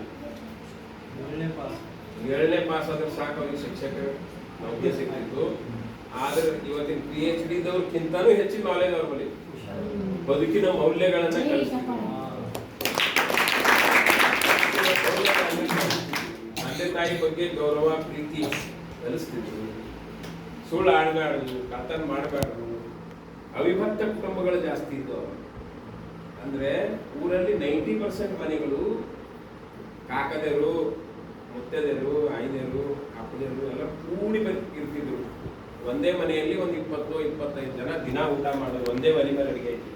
7ನೇ ಪಾಸ್ ಆದ್ರೆ ಸಾಕು ಅವ್ರಿಗೆ ಶಿಕ್ಷಕರು ನೌಕರಿ ಸಿಗ್ತಿತ್ತು. ಆದ್ರೆ ಇವತ್ತಿನ PhD ದವ್ರಕ್ಕಿಂತನೂ ಹೆಚ್ಚಿನ ನಾಲೆಜ್ ಅವ್ರ ಬಳಿ ಬದುಕಿನ ಮೌಲ್ಯಗಳನ್ನ ಕಲಿಸ್ತಿದ್ರು. ತಂದೆ ತಾಯಿ ಬಗ್ಗೆ ಗೌರವ, ಪ್ರೀತಿ ಕಲಿಸ್ತಿದ್ರು. ಸುಳ್ಳು ಆಡಬಾರ್ದು, ಕರ್ತನ ಮಾಡಬಾರ್ದು. ಅವಿಭಕ್ತ ಕುಟುಂಬಗಳು ಜಾಸ್ತಿ ಇದ್ದವು. ಅಂದ್ರೆ ಊರಲ್ಲಿ 90% ಮನೆಗಳು ಕಾಕದೇರು, ಮುತ್ತದೇರು, ಐದೇರು, ಅಪ್ಪದೇರು ಎಲ್ಲ ಕೂಡಿ ಇರ್ತಿದ್ರು. ಒಂದೇ ಮನೆಯಲ್ಲಿ ಒಂದು 20-25 ಜನ ದಿನ ಊಟ ಮಾಡೋದು, ಒಂದೇ ಮನೆ ಮೇಲೆ ಅಡಿಗೆ ಐತಿ.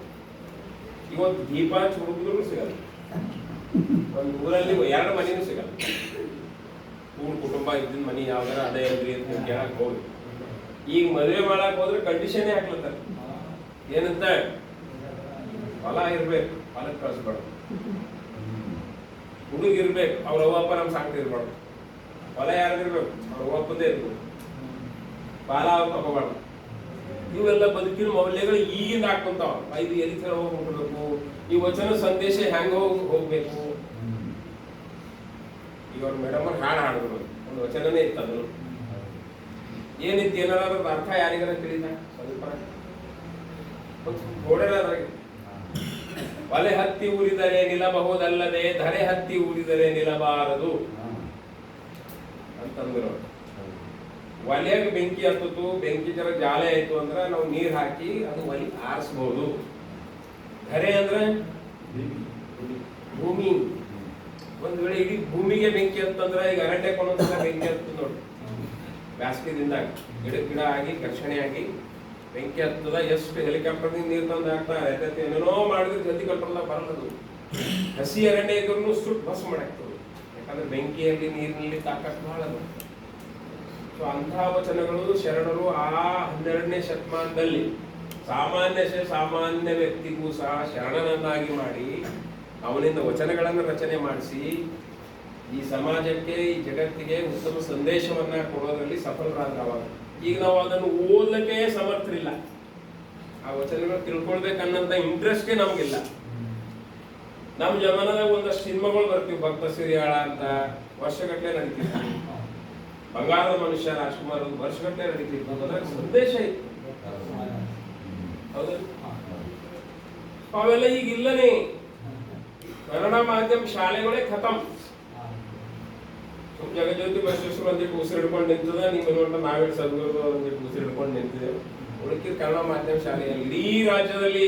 ಇವತ್ತು ದೀಪ ಹುಡುಗಿದ್ರು ಸಿಗಲ್ಲ, ಒಂದು ಊರಲ್ಲಿ 2 ಮನೆನೂ ಸಿಗಲ್ಲ. ಕೂಡ್ ಕುಟುಂಬ ಇದ್ದಿನ ಮನೆ ಯಾವ್ದಾರ ಅದೇ ಇದ್ರಿ ಅಂತ ಕೇಳಕ್ ಹೋಗಿ ಈಗ ಮದುವೆ ಮಾಡಕ್ ಹೋದ್ರೆ ಕಂಡೀಷನ್ ಹಾಕ್ಲತ್ತಾರ. ಏನಂತ ಹೊಲ ಇರ್ಬೇಕು, ಹೊಲಕ್ಕೆ ಕಳಿಸ್ಬಾರ್ದು. ಹುಡುಗ ಇರ್ಬೇಕು, ಅವ್ರ ಅವ್ವಪ್ಪ ನಮ್ ಸಾಕ್ತಿರ್ಬಾರ್ದು. ಹೊಲ ಯಾರ್ದಿರ್ಬೇಕು, ಅವ್ರ ಅವ್ವಪ್ಪದೇ ಇರ್ಬೇಕು. ಬಾಲ ಅವ್ರು ತಗೋಬಾರ್ದು. ಇವೆಲ್ಲ ಬದುಕಿನ ಮೌಲ್ಯಗಳು ಈಗಿಂದ ಹಾಕೊಂತಾವ. ಇದು ಎಲ್ಲಿ ಹೋಗ್ಬೇಕು, ಈ ವಚನ ಸಂದೇಶ ಹೆಂಗ ಹೋಗ್ಬೇಕು. ಈಗ ಅವ್ರ ಮೇಡಮ್ ಅವ್ರು ಹಾಡಿದ್ರು, ಒಂದು ವಚನನೇ ಇತ್ತಂದ್ರು. ಏನಿತ್ತು, ಏನಾರ ಅರ್ಥ ಯಾರಿಗಾರ ತಿಳಿದ ಸ್ವಲ್ಪ ನೋಡ್ಯಾರ ಅದ್ರಾಗ ಒಲೆ ಹತ್ತಿ ಉರಿದರೆ ನಿಲ್ಲಬಹುದಲ್ಲದೆ ಧರೆ ಹತ್ತಿ ಉರಿದರೆ ನಿಲ್ಲಬಾರದು ಅಂತಂದ್ರು. ಒಲೆಯಾಗ ಬೆಂಕಿ ಹತ್ತಿತು, ಬೆಂಕಿ ಜರ ಜಾಲೆ ಆಯ್ತು ಅಂದ್ರೆ ನಾವು ನೀರ್ ಹಾಕಿ ಅದು ಒಲಿ ಆರಿಸಬಹುದು. ಧರೆ ಅಂದ್ರೆ ಭೂಮಿ. ಒಂದ್ ವೇಳೆ ಇಡೀ ಭೂಮಿಗೆ ಬೆಂಕಿ ಅಂತಂದ್ರೆ ಈಗ ಅರಣ್ಯ ಒಂದೊಂದ್ಸಲ ಬೆಂಕಿ ಹತ್ತದ ನೋಡಿ, ಬೇಸಿಗೆದಿಂದಾಗ ಗಿಡ ಆಗಿ ಘರ್ಷಣೆ ಆಗಿ ಬೆಂಕಿ ಹತ್ತದ. ಎಷ್ಟು ಹೆಲಿಕಾಪ್ಟರ್ ನೀರು ತಂದು ಹಾಕ್ತಾರೆ, ಏನೇನೋ ಮಾಡಿದ್ರೆ ಜಲ್ದಿ ಕಂಟ್ರೋಲ್ದಾಗ ಬರಲ್ಲದು. ಹಸಿ ಅರಣ್ಯ ಇದ್ರೂ ಸುಟ್ಟು ಭಸ್ಮ ಮಾಡಾಕ್ತದೆ, ಯಾಕಂದ್ರೆ ಬೆಂಕಿಯಲ್ಲಿ ನೀರಿನಲ್ಲಿ ತಾಕತ್ತು ಬಹಳ. ಸೊ ಅಂತಹ ವಚನಗಳು ಶರಣರು ಆ 12ನೇ ಶತಮಾನದಲ್ಲಿ ಸಾಮಾನ್ಯ ವ್ಯಕ್ತಿಗೂ ಸಹ ಶರಣನನ್ನಾಗಿ ಮಾಡಿ ಅವನಿಂದ ವಚನಗಳನ್ನು ರಚನೆ ಮಾಡಿಸಿ ಈ ಸಮಾಜಕ್ಕೆ, ಈ ಜಗತ್ತಿಗೆ ಉತ್ತಮ ಸಂದೇಶವನ್ನ ಕೊಡೋದ್ರಲ್ಲಿ ಸಫಲರಾದವಾಗ. ಈಗ ನಾವು ಅದನ್ನು ಓದಲಿಕ್ಕೆ ಸಮರ್ಥರಿಲ್ಲ, ಆ ವಚನಗಳು ತಿಳ್ಕೊಳ್ಬೇಕನ್ನಂತ ಇಂಟ್ರೆಸ್ಟೇ ನಮಗಿಲ್ಲ. ನಮ್ಮ ಜಮಾನದಾಗ ಒಂದಷ್ಟು ಸಿನಿಮಾಗಳು ಬರ್ತೀವಿ, ಭಕ್ತ ಸಿರಿಯಾಳ ಅಂತ ವರ್ಷಗಟ್ಟಲೆ ನಡೀತಿತ್ತು. ಬಂಗಾರದ ಮನುಷ್ಯ ರಾಜ್ಕುಮಾರ್ ವರ್ಷಗಟ್ಟಲೆ ನಡೀತಿತ್ತು, ಅದ್ರಾಗ ಸಂದೇಶ ಇತ್ತು. ಹೌದು, ಅವೆಲ್ಲ ಈಗ ಇಲ್ಲನೇ. ಕನ್ನಡ ಮಾಧ್ಯಮ ಶಾಲೆಗಳೇ ಖತಮ್. ಜಗಜ್ಯೋತಿ ಬಸವೇಶ್ವರ ಒಂದಿಟ್ಟು ಉಸಿರು ಹಿಡ್ಕೊಂಡು ನಿಂತದ, ನಿಮ್ಮ ನೋಟ ನಾವೇಳು ಸದ್ಗುರು ಒಂದಿಟ್ಟು ಉಸಿರು ಹಿಡ್ಕೊಂಡು ನಿಂತಿದೆ. ಉಳಿಕೆ ಕನ್ನಡ ಮಾಧ್ಯಮ ಶಾಲೆಯಲ್ಲಿ ಇಡೀ ರಾಜ್ಯದಲ್ಲಿ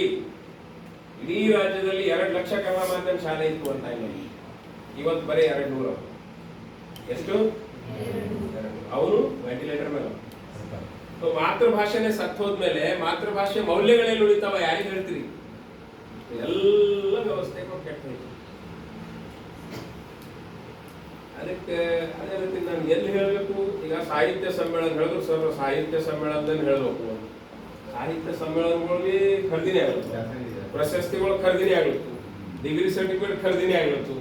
2 ಲಕ್ಷ ಕನ್ನಡ ಮಾಧ್ಯಮ ಶಾಲೆ ಇತ್ತು ಅಂತ. ಇವತ್ತು ಬರೀ 200. ಎಷ್ಟು? ಅವನು ವೆಂಟಿಲೇಟರ್ ಮೇಲೆ. ಮಾತೃಭಾಷೆನೇ ಸತ್ತು ಹೋದ್ಮೇಲೆ ಮಾತೃಭಾಷೆ ಮೌಲ್ಯಗಳೆಲ್ಲ ಉಳಿತಾವ? ಯಾರಿಗೆ ಹೇಳ್ತೀರಿ? ಎಲ್ಲ ವ್ಯವಸ್ಥೆ ಕೆಟ್ಟ. ಅದಕ್ಕೆ ಅದೇ ರೀತಿ ನಾನು ಎಲ್ಲಿ ಹೇಳಬೇಕು? ಈಗ ಸಾಹಿತ್ಯ ಸಮ್ಮೇಳನ ಹೇಳಿದ್ರು ಸರ್, ಸಾಹಿತ್ಯ ಸಮ್ಮೇಳನದಲ್ಲಿ ಹೇಳಬೇಕು. ಸಾಹಿತ್ಯ ಸಮ್ಮೇಳನಗಳಿಗೆ ಖರೀದಿನೇ ಆಗುತ್ತೆ, ಪ್ರಶಸ್ತಿಗಳು ಖರೀದಿನೇ ಆಗುತ್ತೆ, ಡಿಗ್ರಿ ಸರ್ಟಿಫಿಕೇಟ್ ಖರೀದಿನೇ ಆಗುತ್ತೆ.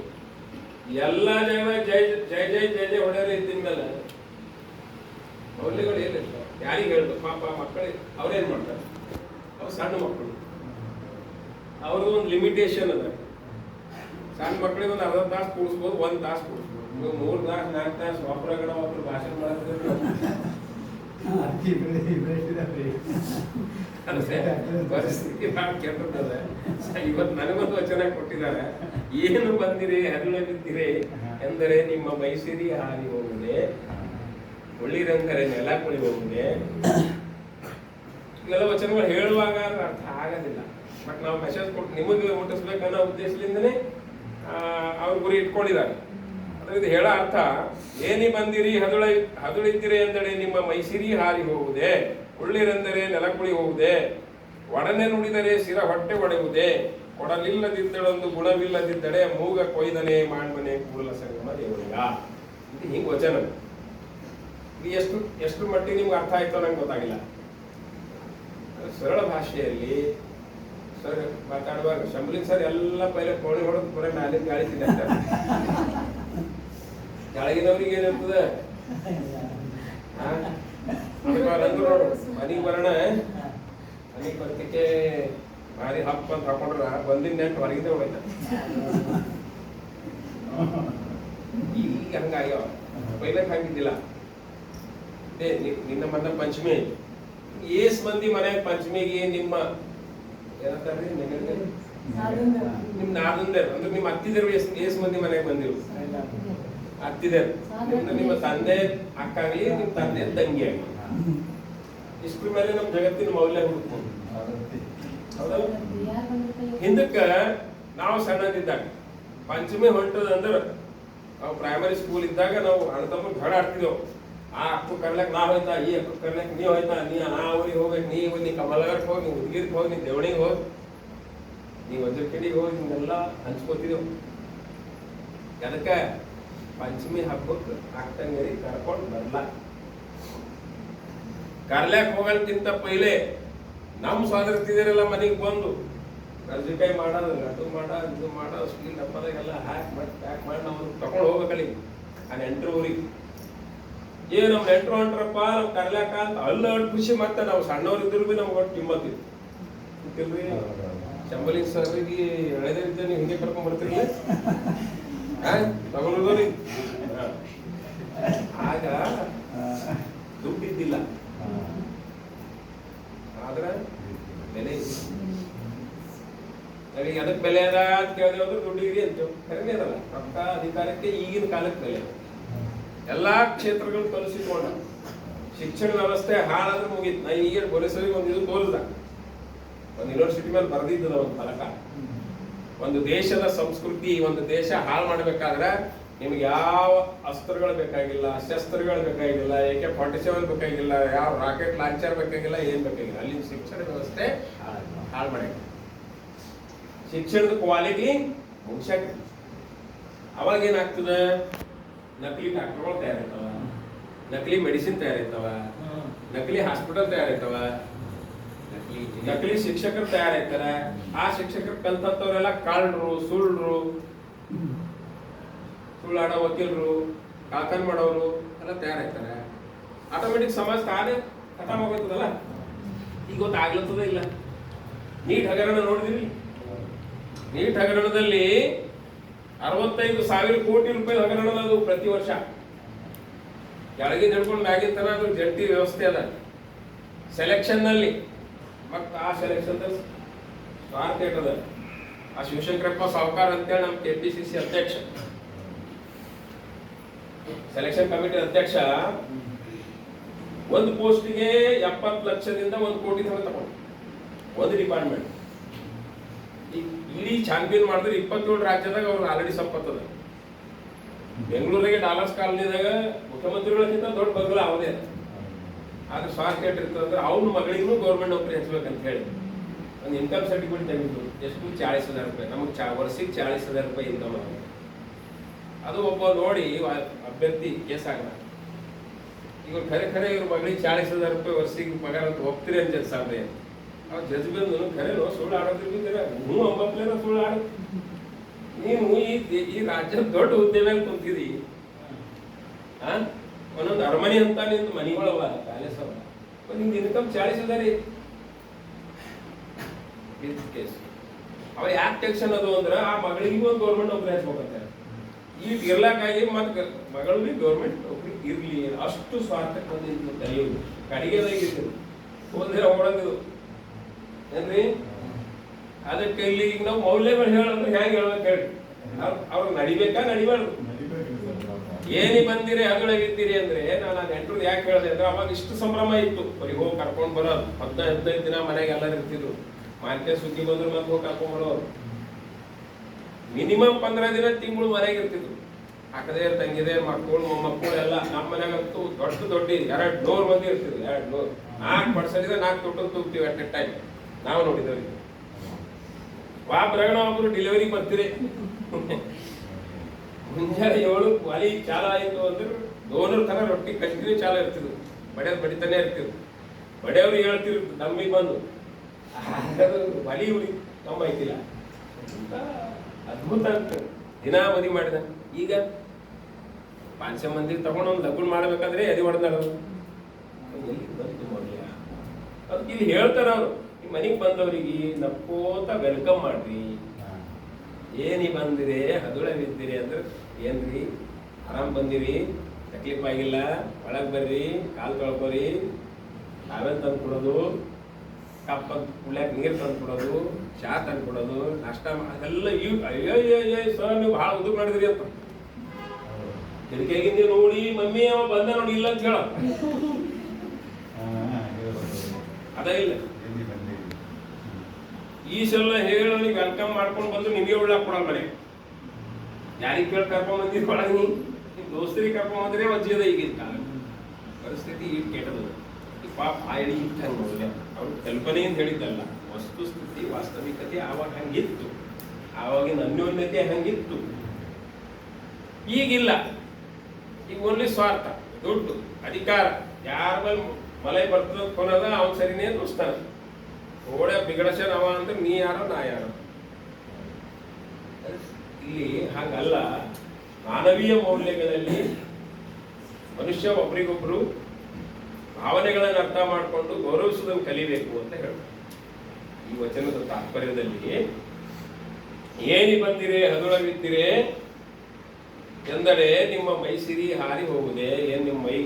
ಎಲ್ಲ ಜನ ಜೈ ಜೈ ಜೈ ಜೈ ಜೈ ಹೊಡೆಯರೇ ಇದ್ದಿನ ಮೇಲೆ ಮೌಲ್ಯಗಳು ಏನಿಲ್ಲ. ಯಾರಿಗೆ ಹೇಳ್ಬೇಕು? ಪಾಪ ಮಕ್ಕಳಿಗೆ ಅವ್ರೇನ್ ಮಾಡ್ತಾರೆ? ಅವ್ರು ಸಣ್ಣ ಮಕ್ಕಳು, ಅವ್ರದ್ದು ಒಂದು ಲಿಮಿಟೇಷನ್ ಅದ. ಸಣ್ಣ ಮಕ್ಕಳಿಗೆ ಒಂದು ಅರ್ಧ ತಾಸು ಕೂಡಿಸ್ಬೋದು, 1 ತಾಸು ಕೂಡಿಸ್ಬೋದು. 3 ತಾಸು 4 ತಾಸು ಒಬ್ಬರ ಒಬ್ರು ಭಾಷಣ ಮಾಡಿದ್ರೆ ಪರಿಸ್ಥಿತಿ ಭಾಳ ಕೆಟ್ಟದ. ಇವತ್ತು ನನಗೊಂದು ವಚನ ಕೊಟ್ಟಿದ್ದಾರೆ, ಏನು ಬಂದಿರಿ ಹರಳು ಬಿದ್ದಿರಿ ಎಂದರೆ ನಿಮ್ಮ ಮೈಸೂರಿ ಹಾರಿ ಹೋಗಿದೆ, ಒಳ್ಳಿರಂದರೆ ನೆಲ ಕುಳಿ ಹೋಗಿದೆ. ಇವೆಲ್ಲ ವಚನಗಳು ಹೇಳುವಾಗ ಅರ್ಥ ಆಗೋದಿಲ್ಲ. ಬಟ್ ನಾವು ಮೆಸೇಜ್ ಕೊಟ್ಟು ನಿಮಗೆ ಮುಟ್ಟಿಸ್ಬೇಕನ್ನೋ ಉದ್ದೇಶದಿಂದನೇ ಅವ್ರ ಗುರಿ ಇಟ್ಕೊಂಡಿದ್ದಾರೆ. ಇದು ಹೇಳೋ ಅರ್ಥ, ಏನಿ ಬಂದಿರಿ ಹದುಳಿದ್ದಿರಿ ಎಂದರೆ ನಿಮ್ಮ ಮೈಸಿರಿ ಹಾರಿ ಹೋಗುವುದೇ, ಉಳ್ಳಿರೆಂದರೆ ನೆಲಕುಳಿ ಹೋಗುವುದೇ, ಒಡನೆ ನುಡಿದರೆ ಸಿರ ಹೊಟ್ಟೆ ಒಡೆಯುವುದೇ, ಕೊಡಲಿಲ್ಲದಿದ್ದಳೊಂದು ಗುಣವಿಲ್ಲದಿದ್ದಡೆ ಮೂಗ ಕೊಯ್ದನೆ ಮಾಡ್ಮನೆ ಕೂಡಲ ಸಂಗಮ ದೇವರಿಗ. ಇದು ಹಿಂಗೆ ವಚನ. ಇದು ಎಷ್ಟು ಮಟ್ಟಿಗೆ ನಿಮ್ಗೆ ಅರ್ಥ ಆಯ್ತೋ ನಂಗೆ ಗೊತ್ತಾಗಿಲ್ಲ. ಸರಳ ಭಾಷೆಯಲ್ಲಿ ಸರ್ ಮಾತಾಡುವಾಗ ಶಂಬಲಿಂಗ್ ಸರ್ ಎಲ್ಲ ಪೈಲೆ ಕೋಣಿ ಹೊಡೆದು ಬರ ನಾಲಿನ ಗಾಳಿ ತಿಂತಾರೆ. ಕೆಳಗಿನವ್ರಿಗೆ ಏನಿರ್ತದೆ? ನೋಡು, ಮನೆಗೆ ಬರೋಣ, ಮನೆಗೆ ಬರ್ತಿಕ್ಕೆ ಭಾರಿ ಹಪ್ಪ ಅಂತ ಹಾಕೊಂಡ್ರ ಬಂದಿನ ನೆಂಟು ಹೊರಗಿಂದ ಹೋಯ್ತ. ಈಗ ಹಂಗಾಗ್ಯಾವ, ಪೈಲಕ್ ಹಂಗಿದ್ದಿಲ್ಲ. ನಿನ್ನ ಮನ ಪಂಚಮಿ ಏಸ್ ಮಂದಿ ಮನೆಯಾಗ ಪಂಚಮಿಗೆ ನಿಮ್ಮ ಏನಂತಾರ್ರಿ, ನಿಮ್ ನಾದಂದೇರ್ ಅಂದ್ರೆ ನಿಮ್ಮ ಅತ್ತಿದೇರು ಏಸ್ ಮಂದಿ ಮನೆಯಾಗ ಬಂದಿರು? ಅತ್ತಿದೇರು. ನಿಮ್ಮ ತಂದೆ ಅಕ್ಕ ಆಗಲಿ, ನಿಮ್ ತಂದೆ ತಂಗಿ ಆಗಲಿ, ಇಷ್ಟ್ರ ಮೇಲೆ ನಮ್ ಜಗತ್ತಿನ ಮೌಲ್ಯ ಹುಡುಕ್ಬೋದು. ಹೌದಲ್ಲ? ಹಿಂದಕ್ಕ ನಾವು ಸಣ್ಣದಿದ್ದಾಗ ಪಂಚಮಿ ಹೊಂಟದಂದ್ರ ನಾವು ಪ್ರೈಮರಿ ಸ್ಕೂಲ್ ಇದ್ದಾಗ ನಾವು ಅಣ್ಣ ತಮ್ಮ ಘಡ ಆಡ್ತಿದ್ದೆವು. ಆ ಅಕ್ಕ ಕರ್ಲಕ್ ನಾ ಹೋಯ್ತಾ, ಈ ಅಕ್ಕ ಕರ್ಲಕ್ ನೀ ಹೋಯ್ತಾ, ನೀ ಆ ಊರಿಗೆ ಹೋಗ್ಬೇಕು, ನೀ ಕಮಲಗರ್ಗೆ ಹೋಗಿ, ನೀ ಉದ್ಗಿರ್ಗೆ ಹೋಗಿ, ನೀ ದೇವಣಿಗೆ ಹೋಗಿ, ನೀ ವಜ್ರಕೆಡಿಗೆ ಹೋಗಿ, ಹಿಂಗೆಲ್ಲ ಹಂಚ್ಕೋತಿದ್ದೆವು. ಅದಕ್ಕೆ ಪಂಚಮಿ ಹಬ್ಬಕ್ಕೆ ಅಕ್ಕಂಗರಿ ಕರ್ಕೊಂಡು ಬರ್ಲ. ಕರ್ಲ್ಯಾಕ್ ಹೋಗೋಕ್ಕಿಂತ ಪೈಲೆ ನಮ್ಮ ಸೋದರತಿದಿರಲ್ಲ ಮನೆಗೆ ಬಂದು ಕರ್ಜಿಕಾಯಿ ಮಾಡೋದು, ಲಡ್ಡು ಮಾಡೋದು, ಇದು ಮಾಡೋದು, ಸ್ಟೀಲ್ ಡಬ್ಬದಾಗೆಲ್ಲ ಹಾಕಿ ಮಾಡಿ ಪ್ಯಾಕ್ ಮಾಡಿ ನಾವು ತಗೊಂಡು ಹೋಗ್ಬೇಕಲ್ಲಿ ಆ ನೆಂಟ್ರ ಊರಿಗೆ. ನಮ್ಮ ನೆಂಟ್ರು ಹೊಂಟ್ರಪ್ಪ ನಾವು ಕರ್ಲ್ಯಾಕ ಅಂತ ಅಲ್ಲ ಖುಷಿ. ಮತ್ತೆ ನಾವು ಸಣ್ಣವ್ರಿದ್ರು ಭೀ ನಮ್ಗೆ ಒಟ್ಟು ಕಿಮ್ಮತ್ತಿಲ್ರಿ. ಶಂಬಲಿಂಗ್ ಸರ್ರಿಗೆ ಎಳೆದಿದ್ದ ನೀವು ಹಿಂಗೆ ಕರ್ಕೊಂಡ್ ಬರ್ತಿರ್ಲಿ ತಗೊಳ್ಳೋದ್ರಿ. ಆಗ ದುಡ್ಡಿದ್ದಿಲ್ಲ, ಆದ್ರೆ ಬೆಲೆ ಇದೆ. ಅದಕ್ಕೆ ಬೆಲೆ ಅದ, ಅಂತ ಹೇಳಿದ್ರೆ ದುಡ್ಡಿಗಿರಿ ಅಂತ ಕರೆನೇ ಅದಲ್ಲ. ರೊಕ್ಕ ಅಧಿಕಾರಕ್ಕೆ ಈಗಿನ ಕಾಲಕ್ಕೆ ಬೆಲೆ. ಎಲ್ಲಾ ಕ್ಷೇತ್ರಗಳು ಕಲಿಸಿಕೊಂಡ ಶಿಕ್ಷಣ ವ್ಯವಸ್ಥೆ ಹಾಳಾದ್ರೆ ಮುಗೀತು. ನಾ ಈಗ ಪೊಲೀಸರಿಗೆ ಒಂದು ಇದು ತೋರಿಸ್ದ, ಒಂದು ಯೂನಿವರ್ಸಿಟಿ ಮೇಲೆ ಬರೆದಿದ್ದದ ಒಂದು ಫಲಕ. ಒಂದು ದೇಶದ ಸಂಸ್ಕೃತಿ, ಒಂದು ದೇಶ ಹಾಳು ಮಾಡಬೇಕಾದ್ರೆ ನಿಮ್ಗೆ ಯಾವ ಅಸ್ತ್ರಗಳು ಬೇಕಾಗಿಲ್ಲ, ಶಸ್ತ್ರಗಳು ಬೇಕಾಗಿಲ್ಲ, AK-47 ಬೇಕಾಗಿಲ್ಲ, ಯಾವ ರಾಕೆಟ್ ಲಾಂಚರ್ ಬೇಕಾಗಿಲ್ಲ, ಏನ್ ಬೇಕಾಗಿಲ್ಲ. ಅಲ್ಲಿ ಶಿಕ್ಷಣ ವ್ಯವಸ್ಥೆ ಹಾಳು ಮಾಡಿ ಶಿಕ್ಷಣದ ಕ್ವಾಲಿಟಿ ಮುಗಿಸಾಕ. ಅವಾಗ ಏನಾಗ್ತದೆ, ನಕಲಿ ಡಾಕ್ಟರ್ಗಳು ತಯಾರಾಯ್ತವ, ನಕಲಿ ಮೆಡಿಸಿನ್ ತಯಾರಾಯ್ತವ, ನಕಲಿ ಹಾಸ್ಪಿಟಲ್ ತಯಾರಾಯ್ತವ, ನಕಲಿ ಶಿಕ್ಷಕರು ತಯಾರಾಯ್ತಾರ. ಆ ಶಿಕ್ಷಕರು ಕಲ್ತವ್ರೆಲ್ಲ ಕಳ್ಳರು, ಸುಳ್ಳಾಡೋ ವಕೀಲರು, ಕಾಕನ್ ಮಾಡೋರು ಎಲ್ಲ ತಯಾರಾಯ್ತಾರೆ. ಆಟೋಮೆಟಿಕ್ ಸಮಾಜ ತಾನೇ ಖತಮ್ ಆಗೋಯ್ತದಲ್ಲ. ಈಗ ಗೊತ್ತಾಗ್ಲತ್ತದ ಇಲ್ಲ. ನೀಟ್ ಹಗರಣ ನೋಡಿದಿರಿ? ನೀಟ್ ಹಗರಣದಲ್ಲಿ 65,000 ಕೋಟಿ ರೂಪಾಯಿ ಹಗರಣದ ಪ್ರತಿ ವರ್ಷ. ಕೆಳಗೆ ನಡ್ಕೊಂಡು ಮ್ಯಾಗಿನ ತನ ಅದು ಜಂಟಿ ವ್ಯವಸ್ಥೆ ಅದ. ಸೆಲೆಕ್ಷನ್ ನಲ್ಲಿ ಮತ್ತ ಆ ಸೆಲೆಕ್ಷನ್ ಸ್ವಾರ್ಥ ಇಟ್ಟದ. ಆ ಶಿವಶಂಕರಪ್ಪ ಸಾವ್ಕಾರ್ ಅಂತೇಳಿ ನಮ್ಮ KPCC ಅಧ್ಯಕ್ಷ, ಸೆಲೆಕ್ಷನ್ ಕಮಿಟಿ ಅಧ್ಯಕ್ಷ, ಒಂದು ಪೋಸ್ಟಿಗೆ 70 ಲಕ್ಷದಿಂದ 1 ಕೋಟಿ ತನಕ ತಗೊಂಡು ಒಂದು ಡಿಪಾರ್ಟ್ಮೆಂಟ್. ಇಡೀ ಚಾಂಪಿಯನ್ ಮಾಡಿದ್ರೆ 27 ರಾಜ್ಯದಾಗ ಅವ್ರು ಆಲ್ರೆಡಿ ಸಂಪತ್ತದ. ಬೆಂಗಳೂರಿಗೆ ಡಾಲರ್ಸ್ ಕಾಲನಿದಾಗ ಮುಖ್ಯಮಂತ್ರಿಗಳಿಗಿಂತ ದೊಡ್ಡ ಬಂಗಲ ಅವದೇ. ಆದ್ರೆ ಸ್ವಾರ್ಥ ಇಟ್ಟಿರ್ತಂದ್ರೆ ಅವ್ನ ಮಗಳಿಗೂ ಗೌರ್ಮೆಂಟ್ ನೌಕರಿ ಹಚ್ಬೇಕಂತ ಹೇಳಿ ಒಂದು ಇನ್ಕಮ್ ಸರ್ಟಿಫಿಕೇಟ್ ತೆಗೆದು ಎಷ್ಟು 40,000 ರೂಪಾಯಿ. ನಮಗೆ ವರ್ಷಕ್ಕೆ 40,000 ರೂಪಾಯಿ ಇನ್ಕಮ್ ಆಗುತ್ತೆ. ಅದು ಒಬ್ಬ ನೋಡಿ ಅಭ್ಯರ್ಥಿ ಕೇಸ್ ಆಗಲ್ಲ. ಈಗ ಖರೆ ಇವ್ರ ಮಗಳಿಗೆ 40,000 ರೂಪಾಯಿ ವರ್ಷಕ್ಕೆ ಪಗಾರ ಅಂತ ಹೋಗ್ತೀರಿ ಅಂತ ಸಾಧ್ಯ. ಅವ್ರು ಜಡ್ಜ್ ಬಂದು ಖರೇನೋ ಸುಳ್ಳು ಆಡೋದ್ರಿಂದ ಹ್ಞೂ 9 ಸುಳ್ಳು ಆಡ. ನೀನು ಈ ರಾಜ್ಯದ ದೊಡ್ಡ ಹುದ್ದೆ ಮೇಲೆ ಕುಂತಿದಿ, ಒಂದೊಂದು ಅರಮನೆ ಅಂತ ನಿಂದು ಮನಿಗಳವ, ಪ್ಯಾಲೇಸ್ ಅವ, ನಿಮ್ದು ಇನ್ಕಮ್ 40,000 ಕೇಸ್. ಅವ ಯಾಕೆ ಟೆನ್ಷನ್ ಅದು ಅಂದ್ರೆ ಆ ಮಗಳಿಗೂ ಒಂದು ಗೌರ್ಮೆಂಟ್ ನೌಕರಿ ಹಚ್ಬೇಕಂತ ಈಗ ಇರ್ಲಾಕಾಗಿ ಮತ್ತೆ ಮಗಳಿಗೆ ಗೌರ್ಮೆಂಟ್ ನೌಕರಿ ಇರ್ಲಿ ಅಷ್ಟು ಸ್ವಾರ್ಥಕ್ಕೆ ಬಂದಿದ್ದು ಕಲಿಯೋದು ಕಡಿಗೆದಾಗಿತ್ತು. ಹೋದ್ರೆ ಓಡೋದು ಏನ್ರಿ? ಅದಕ್ಕೆ ಇಲ್ಲಿ ಈಗ ನಾವು ಮೌಲ್ಯಗಳು ಹೇಳಂದ್ರೆ ಹೆಂಗೆ ಹೇಳ್ಬೇಕು ಹೇಳಿ. ಅವ್ರು ನಡಿಬೇಕಾ ನಡಿಬಾರ್ದು? ಏನಿ ಬಂದಿರಿ ಹಗಲಾಗಿದ್ದೀರಿ ಅಂದ್ರೆ ನಾನು ಆ ನೆಂಟರು ಯಾಕೆ ಹೇಳಿದೆ ಅಂದ್ರೆ ಅವಾಗ ಇಷ್ಟು ಸಂಭ್ರಮ ಇತ್ತು. ಬರೀ ಹೋಗಿ ಕರ್ಕೊಂಡು ಬರೋದು. 15 ದಿನ ಮನೆಗೆ ಎಲ್ಲರೂ ಇರ್ತಿದ್ರು. ಮಾರ್ಕೆ ಸುದ್ದಿ ಬಂದ್ರು ಮತ್ತೆ ಹೋಗಿ ಕರ್ಕೊಂಡ್ ಬರೋರು. ಮಿನಿಮಮ್ 15 ದಿನ ತಿಂಗಳು ಮನೆಗೆ ಇರ್ತಿದ್ರು. ಅಕ್ಕದೇ ತಂಗಿದೆ ಮಕ್ಕಳು ಮೊಮ್ಮಕ್ಕಳು ಎಲ್ಲ. ನಮ್ಮ ಮನೆಗಂತೂ ದೊಡ್ಡ 200 ಮಂದಿ ಇರ್ತಿದ್ರು. 200 4 ಪರ್ಸೆಂಟ್ 4 ತೊಟ್ಟು ತೂಗ್ತೀವಿ ಅಟ್ ಎ ಟೈಮ್. ನಾವು ನೋಡಿದವ್ರಿಗೆ ಒಬ್ಬರಗಣ ಒಬ್ರು ಡೆಲಿವರಿ ಬರ್ತೀರಿ. ಮುಂಜಾನೆ 7 ಒಲಿ ಚಾಲ ಆಯಿತು ಅಂದ್ರೆ 200 ತನ ರೊಟ್ಟಿ ಕಂಟಿನ್ಯೂ ಚಾಲ ಇರ್ತಿದ್ರು. ಬಡಿಯೋದು ಬಡಿತಾನೆ ಇರ್ತಿದ್ರು. ಬಡಿಯವ್ರು ಹೇಳ್ತಿದ್ರು ನಮ್ಮಿಗೆ ಬಂದು ಒಲಿ ಉಳಿ ನಮ್ಮ ಐತಿಲ್ಲ. ಅದ್ಭುತ ಅಂತ ದಿನ ಮದಿ ಮಾಡಿದ. ಈಗ 500 ಮಂದಿ ತಗೊಂಡು ಒಂದು ಲಗ್ನ ಮಾಡ್ಬೇಕಾದ್ರೆ ಎದಿ ಹೊಡೆದಾಡೋದು ಎಲ್ಲಿ ಬಂತು ಮೌಲ್ಯ? ಅದಕ್ಕೆ ಇಲ್ಲಿ ಹೇಳ್ತಾರ ಅವರು, ಈ ಮನೆಗೆ ಬಂದವ್ರಿಗೆ ನಕ್ಕೋತ ವೆಲ್ಕಮ್ ಮಾಡ್ರಿ. ಏನಿ ಬಂದಿರಿ ಹದುಳ ಬಿದ್ದಿರಿ ಅಂದ್ರೆ ಏನ್ರಿ ಆರಾಮ್ ಬಂದಿರಿ, ತಕ್ಲೀಫ್ ಆಗಿಲ್ಲ, ಒಳಗೆ ಬರ್ರಿ, ಕಾಲು ತೊಳ್ಕೊರಿ, ನಾವೇ ತಂದು ಕೊಡೋದು, ಕಪ್ಪ ಕುಳ್ಯಾಕ ನೀರು ತಂದು ಕೊಡೋದು, ಚಹಾ ತಂದು ಕೊಡೋದು, ನಾಷ್ಟ ಅದೆಲ್ಲ ಅಯ್ಯೋ ಸರ್ ನೀವು ಭಾಳ ಉದುರು ಮಾಡಿದ್ರಿ ಅಂತ ಕಿಟಕಿಯಾಗಿಂದ ನೋಡಿ ಮಮ್ಮಿ ಅವ ಬಂದ ನೋಡಿ ಇಲ್ಲ ಅಂತ ಹೇಳ ಅದ ಇಲ್ಲ. ಈ ಸಲ ಹೇಳೋ ನೀವು ವೆಲ್ಕಮ್ ಮಾಡ್ಕೊಂಡು ಬಂದು ನಿಮಗೆ ಉಳ್ಳಾಕ್ ಕೊಡಲ್ಲ ಮನೆ. ಯಾರಿಗೆ ಕೇಳಿ ಕರ್ಕೊಂಡ್ ಬಂದಿರಿ ಒಳಗ ನಿಮ್ ದೋಸ್ತರಿಗೆ ಕರ್ಕೊಂಡ್ ಬಂದ್ರೆ ವಜ್ಜದ ಈಗಿನ ಕಾಲ ಪರಿಸ್ಥಿತಿ ಈಗ ಕೆಟ್ಟದು. ಪಾಪ ಆಯ್ಡಿ ಇತ್ತು ಹಂಗೆ ಅವ್ರ ಕಲ್ಪನೆಯಿಂದ ಹೇಳಿದ್ದಲ್ಲ, ವಸ್ತುಸ್ಥಿತಿ ವಾಸ್ತವಿಕತೆ ಆವಾಗ ಹಂಗಿತ್ತು, ಆವಾಗಿನ ಅನ್ಯೋನ್ಯತೆ ಹಂಗಿತ್ತು. ಈಗಿಲ್ಲ. ಈಗ ಓನ್ಲಿ ಸ್ವಾರ್ಥ, ದುಡ್ಡು, ಅಧಿಕಾರ, ಯಾರ ಮೇಲೆ ಮಲೈ ಬರ್ತದ ಕೊನದ ಅವ್ನು ಸರಿನೇ ತೋರಿಸ್ತಾನೆ. ಓಡೆ ಬಿಗಡಸನ್ ಅವ ಅಂದ್ರೆ ನೀ ಯಾರೋ ನಾ ಯಾರೋ. ಇಲ್ಲಿ ಹಾಗಲ್ಲ. ಮಾನವೀಯ ಮೌಲ್ಯಗಳಲ್ಲಿ ಮನುಷ್ಯ ಒಬ್ರಿಗೊಬ್ರು ಭಾವನೆಗಳನ್ನು ಅರ್ಥ ಮಾಡಿಕೊಂಡು ಗೌರವಿಸುವುದನ್ನು ಕಲಿಬೇಕು ಅಂತ ಹೇಳ್ತಾರೆ. ಈ ವಚನದ ತಾತ್ಪರ್ಯದಲ್ಲಿ ಏನಿ ಬಂದಿರೆ ಹದುಳವಿದ್ದಿರೆ ಎಂದರೆ ನಿಮ್ಮ ಮೈ ಸಿರಿ ಹಾರಿ ಹೋಗುದೆ, ಏನ್ ನಿಮ್ಮ ಮೈ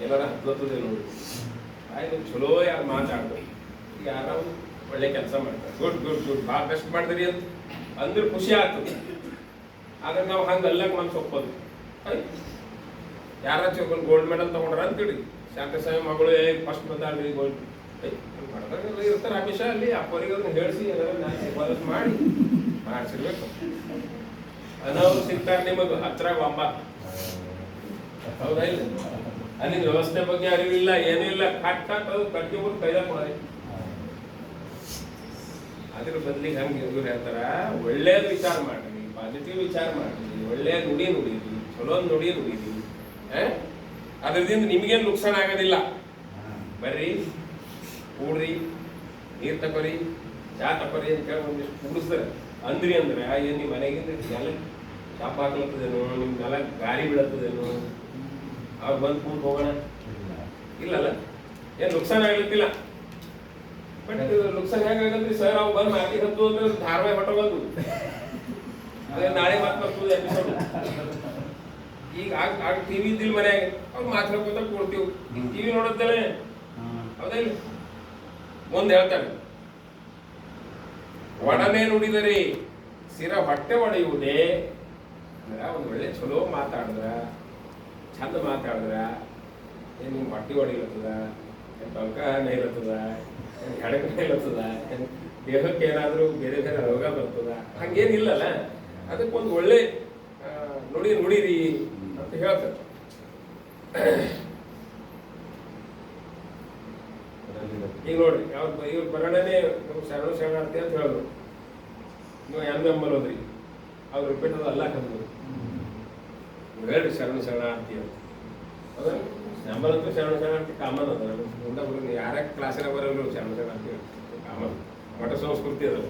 ಏನಾರ ಹತ್ತುತ್ತದೆ ನೋಡಿ. ಆಯ್ತು ಚಲೋ ಯಾರು ಮಾತಾಡ್ಬೇಕು, ಯಾರು ಒಳ್ಳೆ ಕೆಲಸ ಮಾಡ್ತಾರೆ, ಗುಡ್ ಗುಡ್ ಗುಡ್ ಭಾಳ ಬೆಸ್ಟ್ ಮಾಡಿದ್ರಿ ಅಂತ ಅಂದ್ರೆ ಖುಷಿ ಆಗ್ತದೆ. ಆದ್ರೆ ನಾವು ಹಂಗೆ ಅಲ್ಲಕ್ಕೆ ಮನ್ಸು ಒಪ್ಪೋದು. ಯಾರ ಒಂದು ಗೋಲ್ಡ್ ಮೆಡಲ್ ತಗೊಂಡ್ರ ಅಂತೇಳಿ ಶಾಂತಸ್ವಾಮಿ ಮಗಳು ಫಸ್ಟ್ ಬಂದಾಳ್ರಿ ಗೋಲ್ಡ್ ಇರ್ತಾರೆ ಅಮಿಷ ಅಲ್ಲಿ ಅಪ್ಪರಿಗೆ ಅದನ್ನ ಹೇಳಿಸಿ ಶಿಫಾರಸ್ ಮಾಡಿ ಮಾಡಿಸಿರ್ಬೇಕು. ಅನವ್ರು ಸಿಗ್ತಾರೆ ನಿಮಗೆ ಹತ್ರ ಒಂಬತ್ತು. ಹೌದಾ ಇಲ್ಲ? ಅಲ್ಲಿ ವ್ಯವಸ್ಥೆ ಬಗ್ಗೆ ಅರಿವಿಲ್ಲ, ಏನೂ ಇಲ್ಲ. ಕಟ್ಟ ಕಟ್ಟಿ ಬಿಟ್ಟು ಕೈದ ಕೊಡಿ. ಅದ್ರ ಬದಲಿಗೆ ಹಂಗೆ ಇವ್ರು ಹೇಳ್ತಾರ, ಒಳ್ಳೇದು ವಿಚಾರ ಮಾಡ್ರಿ, ಪಾಸಿಟಿವ್ ವಿಚಾರ ಮಾಡ್ರಿ, ಒಳ್ಳೆ ನುಡಿ ನುಡೀರಿ, ಚಲೋ ನುಡಿ ನುಡೀರಿ. ಅದರಿಂದ ನಿಮ್ಗೇನು ನುಕ್ಸಾನ ಆಗೋದಿಲ್ಲ. ಬರ್ರಿ, ಕೂಡ್ರಿ, ನೀರು ತಕೋರಿ, ಚಾ ತಕೋರಿ ಅಂತ ಹೇಳಿ ಒಂದಿಷ್ಟು ಕೂಡಿಸ್ತಾರೆ. ಅಂದ್ರಿ ಅಂದ್ರೆ ಏನು ನಿಮ್ಮ ಮನೆಗಿಂದ ನೆಲ ಚಾಪ ಹಾಕ್ಲತ್ತದೇನು, ನಿಮ್ಮ ನೆಲ ಗಾಳಿ ಬೀಳತ್ತದೇನು, ಅವ್ರು ಬಂದು ಕೂಡ್ ಹೋಗೋಣ ಇಲ್ಲಲ್ಲ, ಏನು ನುಕ್ಸಾನ ಆಗ್ಲಿಕ್ಕಿಲ್ಲ. ಬಟ್ ನುಕ್ಸಾನ ಹೆಂಗಾಗತ್ರಿ ಸರ್, ಅವು ಬಂದು ಮಾತಿ ಹತ್ತು ಅಂದ್ರೆ ಧಾರಾವಾಹಿ ಹೊಟ್ಟೋಗೋದು. ಅದೇ ನಾಳೆ ಮಾತು ಬರ್ತದೆ ಎಪಿಸೋಡ್. ಈಗ ಆಗ ಟಿವಿ ಇದ್ದಿಲ್ಲ ಮನ್ಯಾಗ, ಅವ್ರು ಮಾತಾಡ್ಕೋತ ಕೊಡ್ತೀವಿ. ಈಗ ಟಿವಿ ನೋಡುತ್ತಲೇ, ಹೌದಾ ಇಲ್ಲ? ಮುಂದೆ ಹೇಳ್ತಾರೆ, ಒಡನೆ ನುಡಿದರೆ ಸಿರ ಹೊಟ್ಟೆ ಒಡೆಯುವುದೇ. ಅಂದ್ರೆ ಒಂದು ಒಳ್ಳೆ ಚಲೋ ಮಾತಾಡಿದ್ರ, ಚಂದ ಮಾತಾಡಿದ್ರ ಏನು ನಿಮ್ಮ ಹೊಟ್ಟೆ ಹೊಡಿಲತ್ತದ, ಏನು ಟೊಂಕ ನೈಲತ್ತದ, ಏನು ಹೆಡಕ ನೈಲತ್ತದ, ಏನು ದೇಹಕ್ಕೆ ಏನಾದರೂ ಬೇರೆ ಬೇರೆ ರೋಗ ಬರ್ತದ, ಹಂಗೇನಿಲ್ಲಲ್ಲ. ಅದಕ್ಕೊಂದು ಒಳ್ಳೆ ನುಡಿರಿ ಅಂತ ಹೇಳ್ತಾರೆ. ಈಗ ನೋಡ್ರಿ, ಇವ್ರ ಬರೋಣನೆ ಶರಣ ಶರಣಾರ್ಥಿ ಅಂತ ಹೇಳಿದ್ರು. ನೀವು ಎಂಬಲ್ಲೋದ್ರಿ, ಅವ್ರು ರಿಪೀಟ್ ಅದ ಅಲ್ಲ ಕಂದ್ರು ಹೇಳ್ರಿ ಶರಣ ಶರಣಾರ್ಥಿ ಅಂತ. ಹೌದಾ? ನಮ್ಮಲ್ಲಂತೂ ಶರಣ ಶರಣಾರ್ಥಿ ಕಾಮನ್ ಅದ. ಮುಂದೆ ಬರೋದು ಯಾರ ಕ್ಲಾಸಿನ ಬರೋರು ಶರಣ ಶರಣಾರ್ಥಿ ಕಾಮನ್, ಮಠ ಸಂಸ್ಕೃತಿ ಅದಲ್ಲ.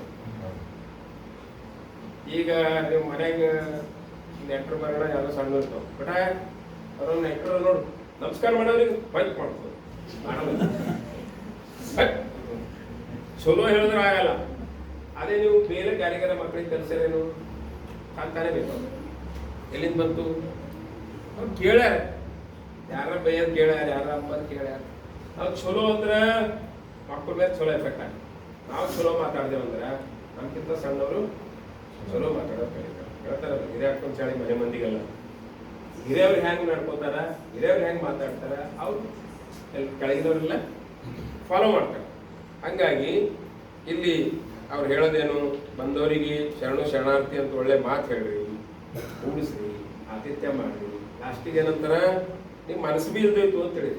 ಈಗ ನೀವು ಮನ್ಯಾಗ ನೆಂಟರು ಬರೋಣ ಯಾರೋ ಸಣ್ಣ ಇರ್ತಾವ, ಬಟ್ ಅವ್ರ ನೆಂಟರು ನೋಡು ನಮಸ್ಕಾರ ಮಾಡೋರಿಗೆ ಪಂಚ್ ಮಾಡ್ತಾರೆ, ಮಾಡಲ್ಲ. ಚಲೋ ಹೇಳಿದ್ರೆ ಆಗಲ್ಲ. ಅದೇ ನೀವು ಬೇರೆ ಯಾರಿಗಾರ ಮಕ್ಕಳಿಗೆ ಕಲಿಸಿರೇನು ಅಂತಾನೆ ಬೇಕು. ಎಲ್ಲಿಂದ ಬಂತು? ಅವ್ರು ಕೇಳ್ಯಾರ, ಯಾರ ಬೈಯೋದು ಕೇಳ್ಯಾರ, ಯಾರ ಅಂಬದು ಕೇಳ್ಯಾರ. ನಾವು ಚಲೋ ಅಂದ್ರೆ ಮಕ್ಕಳ ಮೇಲೆ ಚಲೋ ಎಫೆಕ್ಟ್ ಆಗ. ನಾವು ಚಲೋ ಮಾತಾಡ್ದೇವು ಅಂದ್ರೆ ನಮ್ಗಿಂತ ಸಣ್ಣವರು ಚಲೋ ಮಾತಾಡೋದು ಕಲಿತಾರೆ. ಹೇಳ್ತಾರ ಹಿರಿಯ ಹಾಕೊಂಡು ಚಾಳಿ ಮನೆ ಮಂದಿಗೆಲ್ಲ, ಹಿರಿಯವ್ರು ಹೆಂಗೆ ನಡ್ಕೋತಾರ, ಹಿರಿಯವ್ರು ಹೆಂಗೆ ಮಾತಾಡ್ತಾರ, ಅವ್ರು ಕೆಳಗಿನವ್ರೆಲ್ಲ ಫಾಲೋ ಮಾಡ್ತಾರೆ. ಹಂಗಾಗಿ ಇಲ್ಲಿ ಅವ್ರು ಹೇಳೋದೇನು, ಬಂದವರಿಗೆ ಶರಣು ಶರಣಾರ್ಥಿ ಅಂತ ಒಳ್ಳೆ ಮಾತು ಹೇಳ್ರಿ, ಕೂಡಿಸ್ರಿ, ಆತಿಥ್ಯ ಮಾಡ್ರಿ. ಲಾಸ್ಟಿಗೆ ಏನಂತಾರ, ನಿಮ್ಮ ಮನಸ್ಸು ಬಿ ಇಲ್ದೋಯ್ತು ಅಂತ ಹೇಳಿ.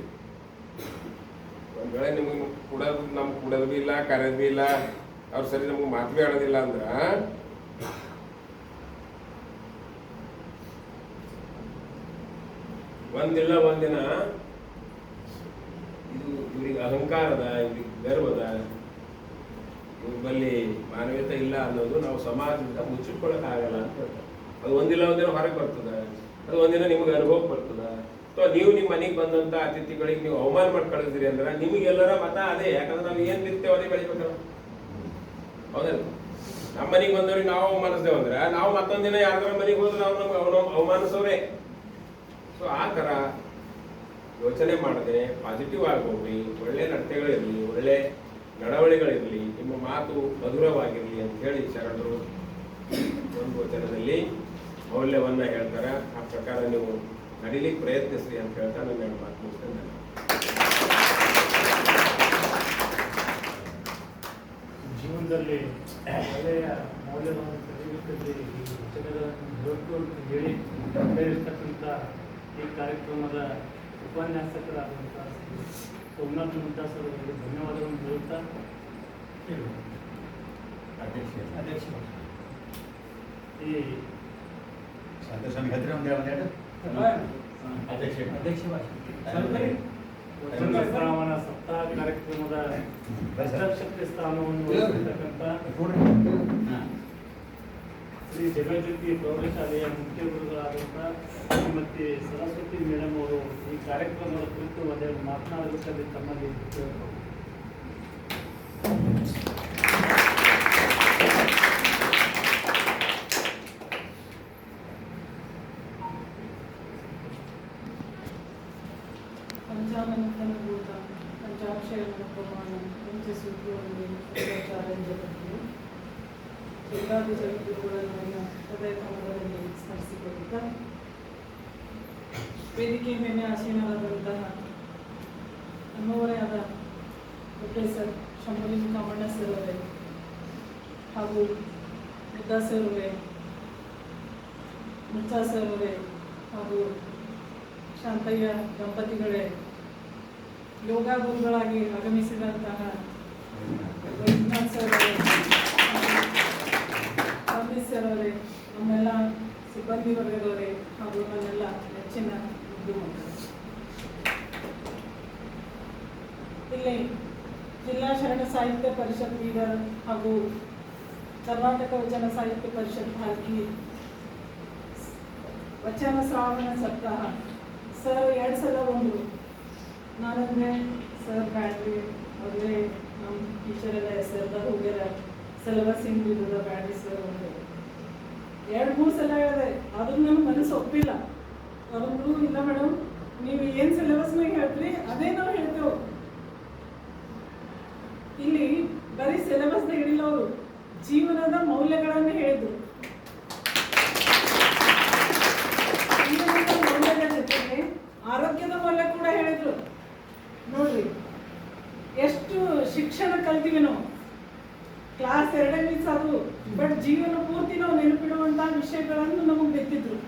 ಒಂದ್ ವೇಳೆ ನಿಮಗೆ ಕೂಡೋದು, ನಮ್ಗೆ ಕೂಡೋದು ಬಿ ಇಲ್ಲ, ಕರೆಯೋದು ಬಿ ಇಲ್ಲ, ಅವ್ರು ಸರಿ ನಮ್ಗೆ ಮಾತು ಬಿ ಆಡೋದಿಲ್ಲ ಅಂದ್ರ ಒಂದಿಲ್ಲ ಒಂದಿನ ಇದು ಇವ್ರಿಗೆ ಅಹಂಕಾರದ, ಇವ್ರಿಗೆ ಗರ್ವದ, ಇವ್ರ ಬಲ್ಲಿ ಮಾನವೀಯತೆ ಇಲ್ಲ ಅನ್ನೋದು ನಾವು ಸಮಾಜದಿಂದ ಮುಚ್ಚಿಟ್ಕೊಳ್ಳೋಕ್ಕಾಗಲ್ಲ ಅಂತ ಹೇಳ್ತಾರೆ. ಅದು ಒಂದಿಲ್ಲ ಒಂದಿನ ಹೊರಗೆ ಬರ್ತದ, ಅದು ಒಂದಿನ ನಿಮ್ಗೆ ಅನುಭವ ಬರ್ತದ. ಅಥವಾ ನೀವು ನಿಮ್ಮ ಮನೆಗೆ ಬಂದಂಥ ಅತಿಥಿಗಳಿಗೆ ನೀವು ಅವಮಾನ ಮಾಡಿ ಕಳಿಸ್ತೀರಿ ಅಂದ್ರೆ ನಿಮಗೆಲ್ಲರ ಮತ ಅದೇ. ಯಾಕಂದ್ರೆ ನಾವು ಏನು ಬಿಡ್ತೇವೆ ಅದೇ ಬೆಳಿಬೇಕಲ್ಲ, ಹೌದಲ್ಲ? ನಮ್ಮ ಮನೆಗೆ ಬಂದವ್ರಿಗೆ ನಾವು ಅವಮಾನಿಸ್ತೇವೆ ಅಂದ್ರೆ ನಾವು ಮತ್ತೊಂದಿನ ಯಾರ್ದಾರ ಮನೆಗೆ ಹೋದ್ರೆ ನಾವು ನಮ್ಗೆ ಅವಮಾನಿಸೋರೆ. ಸೊ ಆ ಥರ ಯೋಚನೆ ಮಾಡದೆ ಪಾಸಿಟಿವ್ ಆಗಿ ಹೋಗ್ರಿ, ಒಳ್ಳೆ ನಡತೆಗಳಿರಲಿ, ಒಳ್ಳೆ ನಡವಳಿಗಳಿರಲಿ, ನಿಮ್ಮ ಮಾತು ಮಧುರವಾಗಿರಲಿ ಅಂತ ಹೇಳಿ ಶರಣರು ಒಂದು ವಚನದಲ್ಲಿ ಮೌಲ್ಯವನ್ನು ಹೇಳ್ತಾರೆ. ಆ ಪ್ರಕಾರ ನೀವು ನಡಿಲಿಕ್ಕೆ ಪ್ರಯತ್ನಿಸ್ರಿ ಅಂತ ಹೇಳ್ತಾ ನನ್ನ ಎರಡು ಮಾತು ಮುಗಿಸ್ತೇನೆ. ಜೀವನದಲ್ಲಿ ಒಳ್ಳೆಯ ಮೌಲ್ಯವನ್ನು ಕಲಿಯುತ್ತದೆ ಈ ವಚನಗಳನ್ನು ಹೇಳಿ ಇರ್ತಕ್ಕಂಥ ಈ ಕಾರ್ಯಕ್ರಮದ ಉಪನ್ಯಾಸಕರಾದಂಥ ಸೋಮನಾಥ್ ಮುದ್ದಾಸ್ ಅವರಿಗೆ ಧನ್ಯವಾದಗಳನ್ನು ಹೇಳುತ್ತಾ ಈ ಸಂತೋಷ ಒಂದೆರಡು ವಚನ ಶ್ರಾವಣ ಸಪ್ತಾಹ ಕಾರ್ಯಕ್ರಮದ ಅಧ್ಯಕ್ಷತೆ ಸ್ಥಾನವನ್ನು ವಹಿಸಿರ್ತಕ್ಕಂಥ ಶ್ರೀ ಜಗಜ್ಯೋತಿ ಪ್ರೌಢಶಾಲೆಯ ಮುಖ್ಯ ಗುರುಗಳಾದಂಥ ಶ್ರೀಮತಿ ಸರಸ್ವತಿ ಮೇಡಮ್ ಅವರು ಈ ಕಾರ್ಯಕ್ರಮದ ಕುರಿತು ಒಂದೆರಡು ಮಾತನಾಡಬೇಕಲ್ಲಿ ತಮ್ಮಲ್ಲಿ ಕೇಳಬಹುದು. ಪಂಚಾಮೃತಭೂತ ಪಂಚಾಕ್ಷರ ಪ್ರಮಾಣ ಪಂಚಸೂತ್ರವನ್ನು ಜಗತ್ತು ದುರ್ಗಾದಿ ಜಗದ್ಗುರುಗಳನ್ನು ಹೃದಯ ಕಮಲದಲ್ಲಿ ಸ್ಮರಿಸಿಕೊಳ್ಳುತ್ತಾ ವೇದಿಕೆ ಮೇಲೆ ಆಸೀನರಾದಂತಹ ನಮ್ಮವರೇ ಆದ ಪ್ರೊಫೆಸರ್ ಶಂಭುಲಿಂಗ ಕಾಮಣ್ಣ ಸರ್ ಅವರೇ ಹಾಗೂ ಮುದ್ದಾ ಸರ್ ಅವರೇ, ಮುಚ್ಚಾ ಸರ್ ಅವರೇ ಹಾಗೂ ಶಾಂತಯ್ಯ ದಂಪತಿಗಳೇ, ಯೋಗ ಗುರುಗಳಾಗಿ ಆಗಮಿಸಿದಂತಹ ವೈದ್ಯನಾಥ್ ಸರ್ ಅವರೇ, ಅಮಿತ್ ಸರ್ ಅವರೇ, ನಮ್ಮೆಲ್ಲ ಸಿಬ್ಬಂದಿ ವರ್ಗದವರೇ ಹಾಗೂ ನನ್ನೆಲ್ಲ ನೆಚ್ಚಿನ ಉದ್ಯಮಗಳು. ಇಲ್ಲಿ ಜಿಲ್ಲಾ ಶರಣ ಸಾಹಿತ್ಯ ಪರಿಷತ್ ಬೀದರ್ ಹಾಗೂ ಕರ್ನಾಟಕ ವಚನ ಸಾಹಿತ್ಯ ಪರಿಷತ್ ಭಾರತಿ ವಚನ ಶ್ರಾವಣ ಸಪ್ತಾಹ ಸರ್ 2 ಸಲ ಬಂದರು. ನಾನಂದರೆ ಸರ್ ಬ್ಯಾಡ್ರಿ ಅವ್ರಿಗೆ ನಮ್ಮ ಟೀಚರೆಲ್ಲ ಹೆಸರ್ದಾಗ ಹೋಗ್ಯಾರ, ಸಿಲೆಬಸ್ ಹಿಂಗೆ ಇದ್ದದ ಬ್ಯಾಡ್ರಿ ಸರ್ ಅವ್ರಿಗೆ 2-3 ಸಲ ಹೇಳಿದೆ. ಆದ್ರೂ ನನ್ನ ಮನಸ್ಸು ಒಪ್ಪಿಲ್ಲ. ಅವ್ರಂದ್ರು ಇಲ್ಲ ಮೇಡಮ್, ನೀವು ಏನು ಸಿಲೆಬಸ್ನಾಗ ಹೇಳ್ತೀರಿ ಅದೇ ನಾವು ಹೇಳ್ತೇವೆ. ಇಲ್ಲಿ ಬರೀ ಸಿಲೆಬಸ್ನ ಹೇಳಿಲ್ಲ, ಅವರು ಜೀವನದ ಮೌಲ್ಯಗಳನ್ನು ಹೇಳಿದ್ರು. ಜೀವನದ ಮೌಲ್ಯದ ಜೊತೆಗೆ ಆರೋಗ್ಯದ ಮೌಲ್ಯ ಕೂಡ ಹೇಳಿದ್ರು. ನೋಡ್ರಿ ಎಷ್ಟು ಶಿಕ್ಷಣ ಕಲ್ತೀವಿ ನಾವು. ಕ್ಲಾಸ್ 2 ಮಿಸ್ ಅದು, ಬಟ್ ಜೀವನ ಪೂರ್ತಿ ನಾವು ನೆನಪಿಡುವಂತಹ ವಿಷಯಗಳನ್ನು ನಮಗೆ ಗೊತ್ತಿದ್ರು.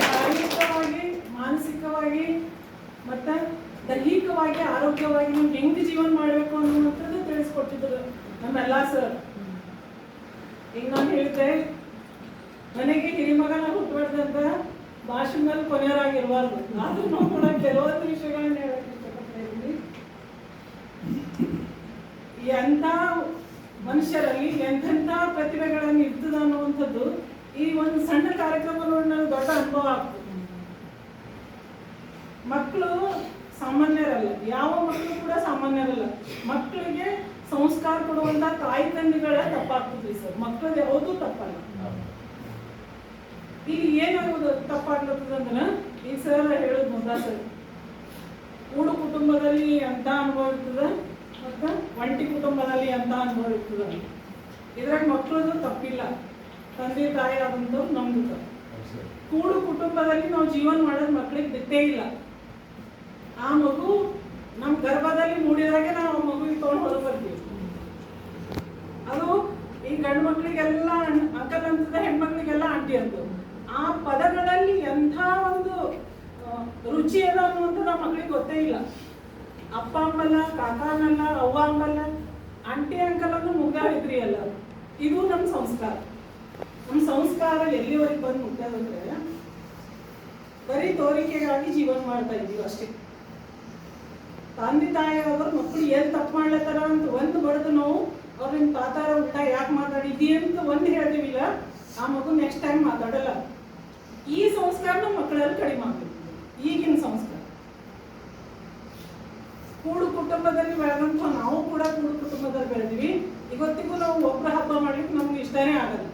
ಶಾರೀರಿಕವಾಗಿ, ಮಾನಸಿಕವಾಗಿ ಮತ್ತು ದೈಹಿಕವಾಗಿ, ಆರೋಗ್ಯವಾಗಿ ನಾವು ಹೆಂಗೆ ಜೀವನ ಮಾಡಬೇಕು ಅನ್ನುವಂಥದ್ದು ತಿಳಿಸ್ಕೊಟ್ಟಿದ್ರು ನಮ್ಮೆಲ್ಲ ಸರ್. ಈಗ ನಾನು ಹೇಳಿದ್ದೆ, ಮನೆಗೆ ಹಿರಿಮಗನ ಹುಟ್ಟಬಾರ್ದಂತ ಭಾಷಣದಲ್ಲಿ ಕೊನೆಯವರಾಗಿರ್ಬಾರ್ದು. ಆದ್ರೂ ನಾವು ಕೂಡ ಕೆಲವೊಂದು ವಿಷಯಗಳನ್ನ ಹೇಳಕ್ಕೆ ಇಷ್ಟಪಡ್ತಾ ಇದ್ದೀನಿ. ಎಂಥ ಮನುಷ್ಯರಲ್ಲಿ ಎಂತೆಂಥ ಪ್ರತಿಭೆಗಳನ್ನು ಇರ್ತದ ಅನ್ನುವಂಥದ್ದು ಈ ಒಂದು ಸಣ್ಣ ಕಾರ್ಯಕ್ರಮ ನೋಡಿ ನನಗೆ ದೊಡ್ಡ ಅನುಭವ ಆಗ್ತದೆ. ಮಕ್ಕಳು ಸಾಮಾನ್ಯರಲ್ಲ, ಯಾವ ಮಕ್ಕಳು ಕೂಡ ಸಾಮಾನ್ಯರಲ್ಲ. ಮಕ್ಕಳಿಗೆ ಸಂಸ್ಕಾರ ಕೊಡುವಂತ ತಾಯಿ ತಂದೆಗಳ ತಪ್ಪಾಗ್ತದ್ರಿ ಸರ್. ಮಕ್ಕಳದ್ದು ಯಾವುದು ತಪ್ಪಲ್ಲ. ಈಗ ಏನಾಗೋದು ತಪ್ಪಾಗ್ಲತ್ತದಂದ್ರೆ, ಈಗ ಸರ್ ಹೇಳೋದು ಮುದ್ದಾ ಸರ್, ಕೂಡು ಕುಟುಂಬದಲ್ಲಿ ಅಂತ ಅನುಭವ ಇರ್ತದ ಮತ್ತು ಒಂಟಿ ಕುಟುಂಬದಲ್ಲಿ ಅಂತ ಅನುಭವ ಇರ್ತದ. ಇದ್ರಾಗ ಮಕ್ಕಳದು ತಪ್ಪಿಲ್ಲ, ತಂದೆ ತಾಯಿ ಆದಂಥವ್ರು ನಮ್ದು ತಪ್ಪು. ಕೂಡು ಕುಟುಂಬದಲ್ಲಿ ನಾವು ಜೀವನ ಮಾಡೋದು ಮಕ್ಕಳಿಗೆ ಬಿತ್ತೇ ಇಲ್ಲ. ಆ ಮಗು ನಮ್ಮ ಗರ್ಭದಲ್ಲಿ ಮೂಡಿದಾಗೆ ನಾವು ಆ ಮಗುವಿಗೆ ತೊಗೊಂಡು ಹೊರಗೆ ಬರ್ತೀವಿ. ಅದು ಈ ಗಂಡು ಮಕ್ಕಳಿಗೆಲ್ಲ ಅಂಕಲ್ ಅಂತದ, ಹೆಣ್ಮಕ್ಳಿಗೆಲ್ಲ ಆಂಟಿ ಅಂತ. ಆ ಪದಗಳಲ್ಲಿ ಎಂಥ ಒಂದು ರುಚಿ ಅದ ಅನ್ನುವಂಥದ್ದು ನಮ್ಮ ಮಕ್ಕಳಿಗೆ ಗೊತ್ತೇ ಇಲ್ಲ. ಅಪ್ಪ ಅಂಬಲ್ಲ, ಕಾಕ ಅನ್ನಲ್ಲ, ಅವ್ವ ಅಂಬಲ್ಲ, ಆಂಟಿ ಅಂಕಲ್ ಅನ್ನು ಮುಗ್ದಾಯಿದ್ರಿ ಎಲ್ಲ. ಇದು ನಮ್ಮ ಸಂಸ್ಕಾರ. ನಮ್ಮ ಸಂಸ್ಕಾರ ಎಲ್ಲಿವರೆಗೆ ಬಂದು ಮುಗ್ದಾದಂದ್ರೆ ಬರೀ ತೋರಿಕೆಗಾಗಿ ಜೀವನ ಮಾಡ್ತಾ ಇದ್ದೀವಿ ಅಷ್ಟೇ. ತಂದೆ ತಾಯಿಯವರು ಮಕ್ಕಳು ಎಲ್ಲಿ ತಪ್ಪು ಮಾಡ್ಲತ್ತಾರ ಅಂತ ಒಂದು ಬಡ್ದು ನಾವು ಅವ್ರಿಂದ ತಾತಾರ ಊಟ ಯಾಕೆ ಮಾತಾಡಿದ್ದಿ ಅಂತ ಒಂದು ಹೇಳ್ತೀವಿಲ್ಲ, ಆ ಮಗು ನೆಕ್ಸ್ಟ್ ಟೈಮ್ ಮಾತಾಡಲ್ಲ. ಈ ಸಂಸ್ಕಾರ ನಮ್ಮ ಮಕ್ಕಳಲ್ಲಿ ಕಡಿಮೆ ಆಗ್ತದೆ. ಈಗಿನ ಸಂಸ್ಕಾರ ಕೂಡು ಕುಟುಂಬದಲ್ಲಿ ಬೆಳೆದಂಥ ನಾವು ಕೂಡ ಕೂಡು ಕುಟುಂಬದಲ್ಲಿ ಬೆಳೆದಿವಿ. ಇವತ್ತಿಗೂ ನಾವು ಒಬ್ಬರ ಹಬ್ಬ ಮಾಡ್ಲಿಕ್ಕೆ ನಮ್ಗೆ ಇಷ್ಟನೇ ಆಗಲ್ಲ,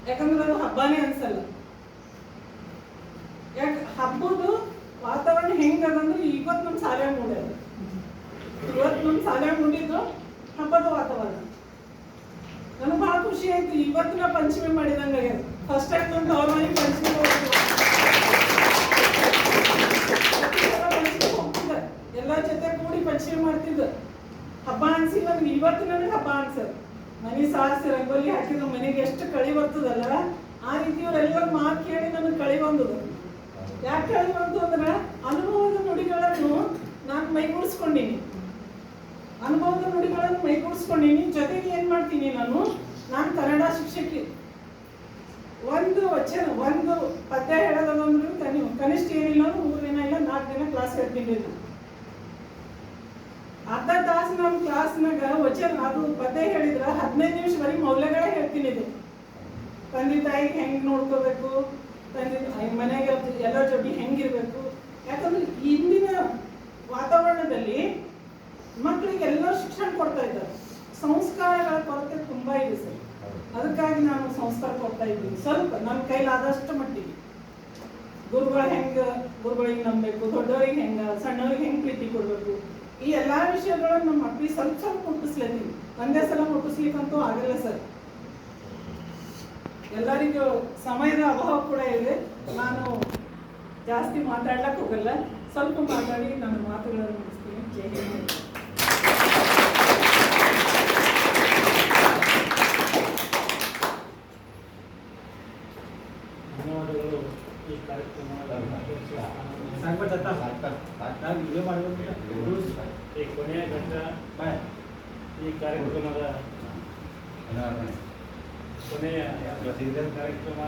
ಯಾಕಂದ್ರೆ ಅದು ಹಬ್ಬನೇ ಅನ್ಸಲ್ಲ. ಯಾಕೆ ಹಬ್ಬದ ವಾತಾವರಣ ಹೆಂಗದಂದ್ರೆ ಇವತ್ತು ನಮ್ಮ ಶಾಲೆ ಮೂಡೋದು, ಇವತ್ತು ನಮ್ಮ ಶಾಲೆ ಮೂಡಿದ್ದು ಹಬ್ಬದ ವಾತಾವರಣ. ನನಗೆ ಭಾಳ ಖುಷಿ ಆಯ್ತು. ಇವತ್ತು ನಾ ಪಂಚಮಿ ಮಾಡಿದಂಗೆ ಫಸ್ಟ್ ಟೈಮ್ ನಮ್ಮ ಅವ್ರ ಮನೆಗೆ ಪಂಚಮಿ ಹೋಗ್ತಿದ್ದೆ, ಎಲ್ಲ ಜೊತೆ ಕೂಡಿ ಪಂಚಮಿ ಮಾಡ್ತಿದ್ದೆ. ಹಬ್ಬ ಅನ್ಸಿ ನನಗೆ ಇವತ್ತು ನನಗೆ ಹಬ್ಬ ಅನ್ಸದು. ಮನೆ ಸಾರಿಸಿ ರಂಗೋಲಿ ಹಾಕಿದ್ರು ಮನೆಗೆ ಎಷ್ಟು ಕಳಿ ಬರ್ತದಲ್ಲ, ಆ ರೀತಿ ಇವರೆಲ್ಲರ ಮಾತು ಕೇಳಿ ನನಗೆ ಕಳಿ ಬಂದದು. ಯಾಕೆ ಕಳಿ ಬಂತು ಅಂದ್ರೆ ಅನುಭವದ ನುಡಿಗಳನ್ನು ನಾನು ಮೈಗೂಡಿಸ್ಕೊಂಡೀನಿ. ಅನುಭವದ ನುಡಿಗಳನ್ನು ಮೈಗೂಡಿಸ್ಕೊಂಡೀನಿ. ಜೊತೆಗೆ ಏನು ಮಾಡ್ತೀನಿ, ನಾನು ಕನ್ನಡ ಶಿಕ್ಷಕಿ. ಒಂದು ವಚನ, ಒಂದು ಪದ್ಯ ಹೇಳೋದಂದ್ರೆ ಕನಿಷ್ಠ ಏನಿಲ್ಲ 3 ದಿನ ಇಲ್ಲ 4 ದಿನ ಕ್ಲಾಸ್ ಹೇಳ್ತೀನಿ. ಅರ್ಧ ತಾಸು ನಮ್ಮ ಕ್ಲಾಸ್ನಾಗ ವಚನ ಅದು ಪದ್ಯ ಹೇಳಿದ್ರೆ 15 ನಿಮಿಷವರೆಗೆ ಮೌಲ್ಯಗಳೇ ಹೇಳ್ತೀನಿ. ಇದು ತಂದೆ ತಾಯಿಗೆ ಹೆಂಗೆ ನೋಡ್ಕೋಬೇಕು, ತಂದೆ ಮನೆಗೆ ಎಲ್ಲರ ಜೊತೆ ಹೆಂಗಿರ್ಬೇಕು. ಯಾಕಂದ್ರೆ ಇಂದಿನ ವಾತಾವರಣದಲ್ಲಿ ಮಕ್ಕಳಿಗೆಲ್ಲ ಶಿಕ್ಷಣ ಕೊಡ್ತಾ ಇದ್ದಾರೆ. ಸಂಸ್ಕಾರಗಳ ಕೊರತೆ ತುಂಬಾ ಇದೆ ಸರ್. ಅದಕ್ಕಾಗಿ ನಾನು ಸಂಸ್ಕಾರ ಕೊಡ್ತಾ ಇದ್ದೀನಿ ಸ್ವಲ್ಪ ನನ್ನ ಕೈಲಾದಷ್ಟು ಮಟ್ಟಿಗೆ. ಗುರುಗಳಿಗೆ ನಂಬಬೇಕು, ದೊಡ್ಡವರಿಗೆ ಹೆಂಗ, ಸಣ್ಣವ್ರಿಗೆ ಹೆಂಗೆ ಪ್ರೀತಿ ಕೊಡಬೇಕು, ಈ ಎಲ್ಲ ವಿಷಯಗಳನ್ನು ನಮ್ಮ ಮಕ್ಕಳಿಗೆ ಸ್ವಲ್ಪ ಸ್ವಲ್ಪ ಮುಟ್ಟಿಸ್ಲೇತೀವಿ. ಒಂದೇ ಸಲ ಮುಟ್ಟಿಸ್ಲಿಕ್ಕಂತೂ ಆಗಲ್ಲ ಸರ್. ಎಲ್ಲರಿಗೂ ಸಮಯದ ಅಭಾವ ಕೂಡ ಇದೆ. ನಾನು ಜಾಸ್ತಿ ಮಾತಾಡ್ಲಕ್ಕೆ ಹೋಗಲ್ಲ, ಸ್ವಲ್ಪ ಮಾತಾಡಿ ನನ್ನ ಮಾತುಗಳನ್ನು ಮುಗಿಸ್ತೀನಿ. ಜೈ ಹಿಂದ್. ಧನ್ಯವಾದಗಳು. ಈ ಕಾರ್ಯಕ್ರಮದ ಈ ಕೊನೆಯ ಘಟ್ಟ ಈ ಕಾರ್ಯಕ್ರಮದ ಕೊನೆಯ ಕಾರ್ಯಕ್ರಮ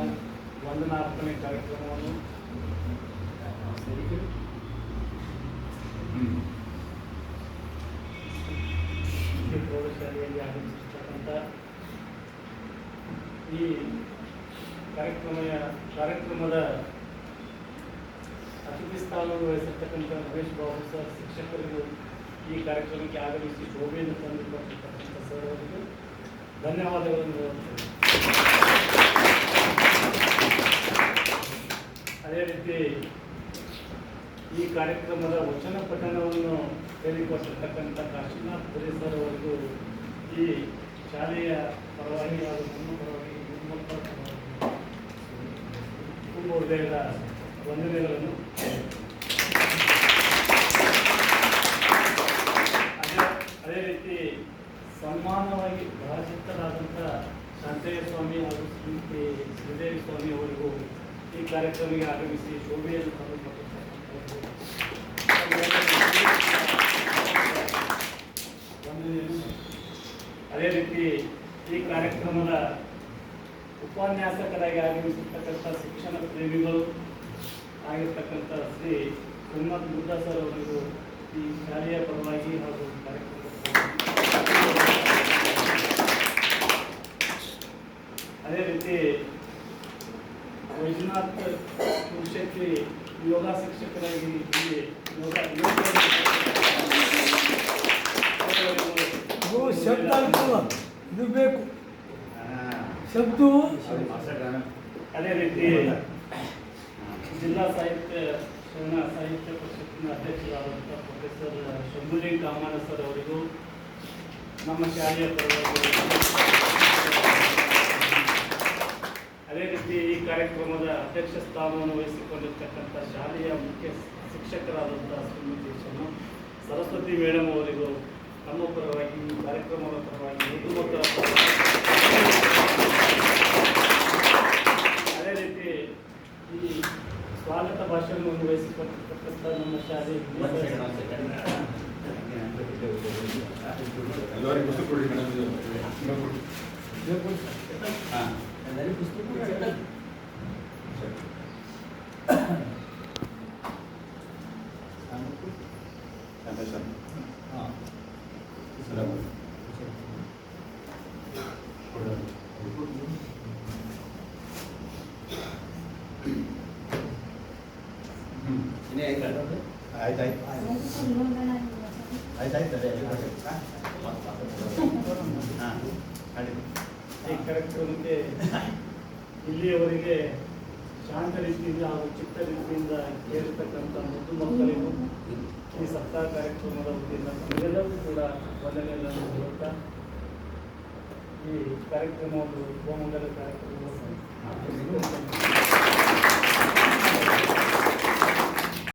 ವಂದನಾರ್ಪಣೆ ಕಾರ್ಯಕ್ರಮವನ್ನು ಈ ಪ್ರೌಢಶಾಲೆಯಲ್ಲಿ ಆಗಮಿಸಿರ್ತಕ್ಕಂಥ ಈ ಕಾರ್ಯಕ್ರಮದ ಅತಿಥಿ ಸ್ಥಾನವನ್ನು ವಹಿಸಿರ್ತಕ್ಕಂಥ ರಮೇಶ್ ಬಾಬು ಸರ್ ಶಿಕ್ಷಕರಿಗೂ ಈ ಕಾರ್ಯಕ್ರಮಕ್ಕೆ ಆಗಮಿಸಿ ಶೋಭೆಯನ್ನು ತಂದುಕೊಟ್ಟಿರ್ತಕ್ಕಂಥ ಸರ್ ಅವರಿಗೂ ಧನ್ಯವಾದಗಳನ್ನು ಹೇಳುತ್ತೇನೆ. ಅದೇ ರೀತಿ ಈ ಕಾರ್ಯಕ್ರಮದ ವಚನ ಪಠಣವನ್ನು ಹೇಳಿಕೊಟ್ಟಿರ್ತಕ್ಕಂಥ ಕಾಶಿನಾಥ್ ಪುರಿ ಸರ್ ಅವರಿಗೂ ಈ ಶಾಲೆಯ ಪರವಾಗಿ ಹಾಗೂ ನಮ್ಮ ಪರವಾಗಿ ಮಕ್ಕಳ ಪರವಾಗಿ ತುಂಬ ಹೃದಯದ ವಂದನೆಗಳನ್ನು. ಅದೇ ರೀತಿ ಸನ್ಮಾನವಾಗಿ ಭಾರತರಾದಂಥ ಶಾಂತಯ್ಯ ಸ್ವಾಮಿ ಹಾಗೂ ಶ್ರೀದೇವಿ ಸ್ವಾಮಿ ಅವರಿಗೂ ಈ ಕಾರ್ಯಕ್ರಮಕ್ಕೆ ಆಗಮಿಸಿ ಶೋಭೆಯನ್ನು ತಂದುಕೊಟ್ಟಿದ್ದಾರೆ. ಅದೇ ರೀತಿ ಈ ಕಾರ್ಯಕ್ರಮದ ಉಪನ್ಯಾಸಕರಾಗಿ ಆಗಮಿಸಿರ್ತಕ್ಕಂಥ ಶಿಕ್ಷಣ ಪ್ರೇಮಿಗಳು ಆಗಿರ್ತಕ್ಕಂಥ ಶ್ರೀ ಸೋಮನಾಥ್ ಮುದ್ದಾ ಸರ್ ಅವರಿಗೂ ಈ ಶಾಲೆಯ ಪರವಾಗಿ ಹಾಗೂ ಕಾರ್ಯಕ್ರಮದ ಅದೇ ರೀತಿ ವೈಜನಾಥ್ ಕುಲಶೆಟ್ಟಿ ಯೋಗ ಶಿಕ್ಷಕರಾಗಿ ಇಲ್ಲಿ ಶಬ್ದ ಅಲ್ಪಲ್ಲ, ಇದು ಬೇಕು ಶಬ್ದ. ಅದೇ ರೀತಿ ಜಿಲ್ಲಾ ಸಾಹಿತ್ಯ ಶರಣ ಸಾಹಿತ್ಯ ಪರಿಷತ್ತಿನ ಅಧ್ಯಕ್ಷರಾದಂಥ ಪ್ರೊಫೆಸರ್ ಶಂಭುಲಿಂಗ ಕಾಮಾನ ಸರ್ ಅವರಿಗೂ ನಮ್ಮ ಶಾಲೆಯ ಪರವಾಗಿ. ಅದೇ ರೀತಿ ಈ ಕಾರ್ಯಕ್ರಮದ ಅಧ್ಯಕ್ಷ ಸ್ಥಾನವನ್ನು ವಹಿಸಿಕೊಂಡಿರ್ತಕ್ಕಂಥ ಶಾಲೆಯ ಮುಖ್ಯ ಶಿಕ್ಷಕರಾದಂಥ ಶ್ರೀಮತಿ ಸರಸ್ವತಿ ಮೇಡಮ್ ಅವರಿಗೂ ನಮ್ಮ ಪರವಾಗಿ ಈ ಕಾರ್ಯಕ್ರಮದ ಪರವಾಗಿ ಮಕ್ಕಳ ಅದೇ ರೀತಿ ಈ ಸ್ವಾಗತ ಭಾಷಣವನ್ನು ವಹಿಸಿಕೊಂಡಿರ್ತಕ್ಕಂಥ ನಮ್ಮ ಶಾಲೆ ಈ ಕಾರ್ಯಕ್ರಮಕ್ಕೆ ಇಲ್ಲಿಯವರೆಗೆ ಶಾಂತ ರೀತಿಯಿಂದ ಹಾಗೂ ಚಿತ್ತ ರೀತಿಯಿಂದ ಕೇಳಿರ್ತಕ್ಕಂಥ ಮುದ್ದು ಮಕ್ಕಳಿಗೂ ಈ ಸಪ್ತಾಹ ಕಾರ್ಯಕ್ರಮದ ವತಿಯಿಂದ ತಮಗೆಲ್ಲರೂ ಕೂಡ ವಂದನೆಗಳನ್ನು ಹೇಳುತ್ತಾ ಈ ಕಾರ್ಯಕ್ರಮವನ್ನು ಗೋಮಂಗಲ ಕಾರ್ಯಕ್ರಮವನ್ನು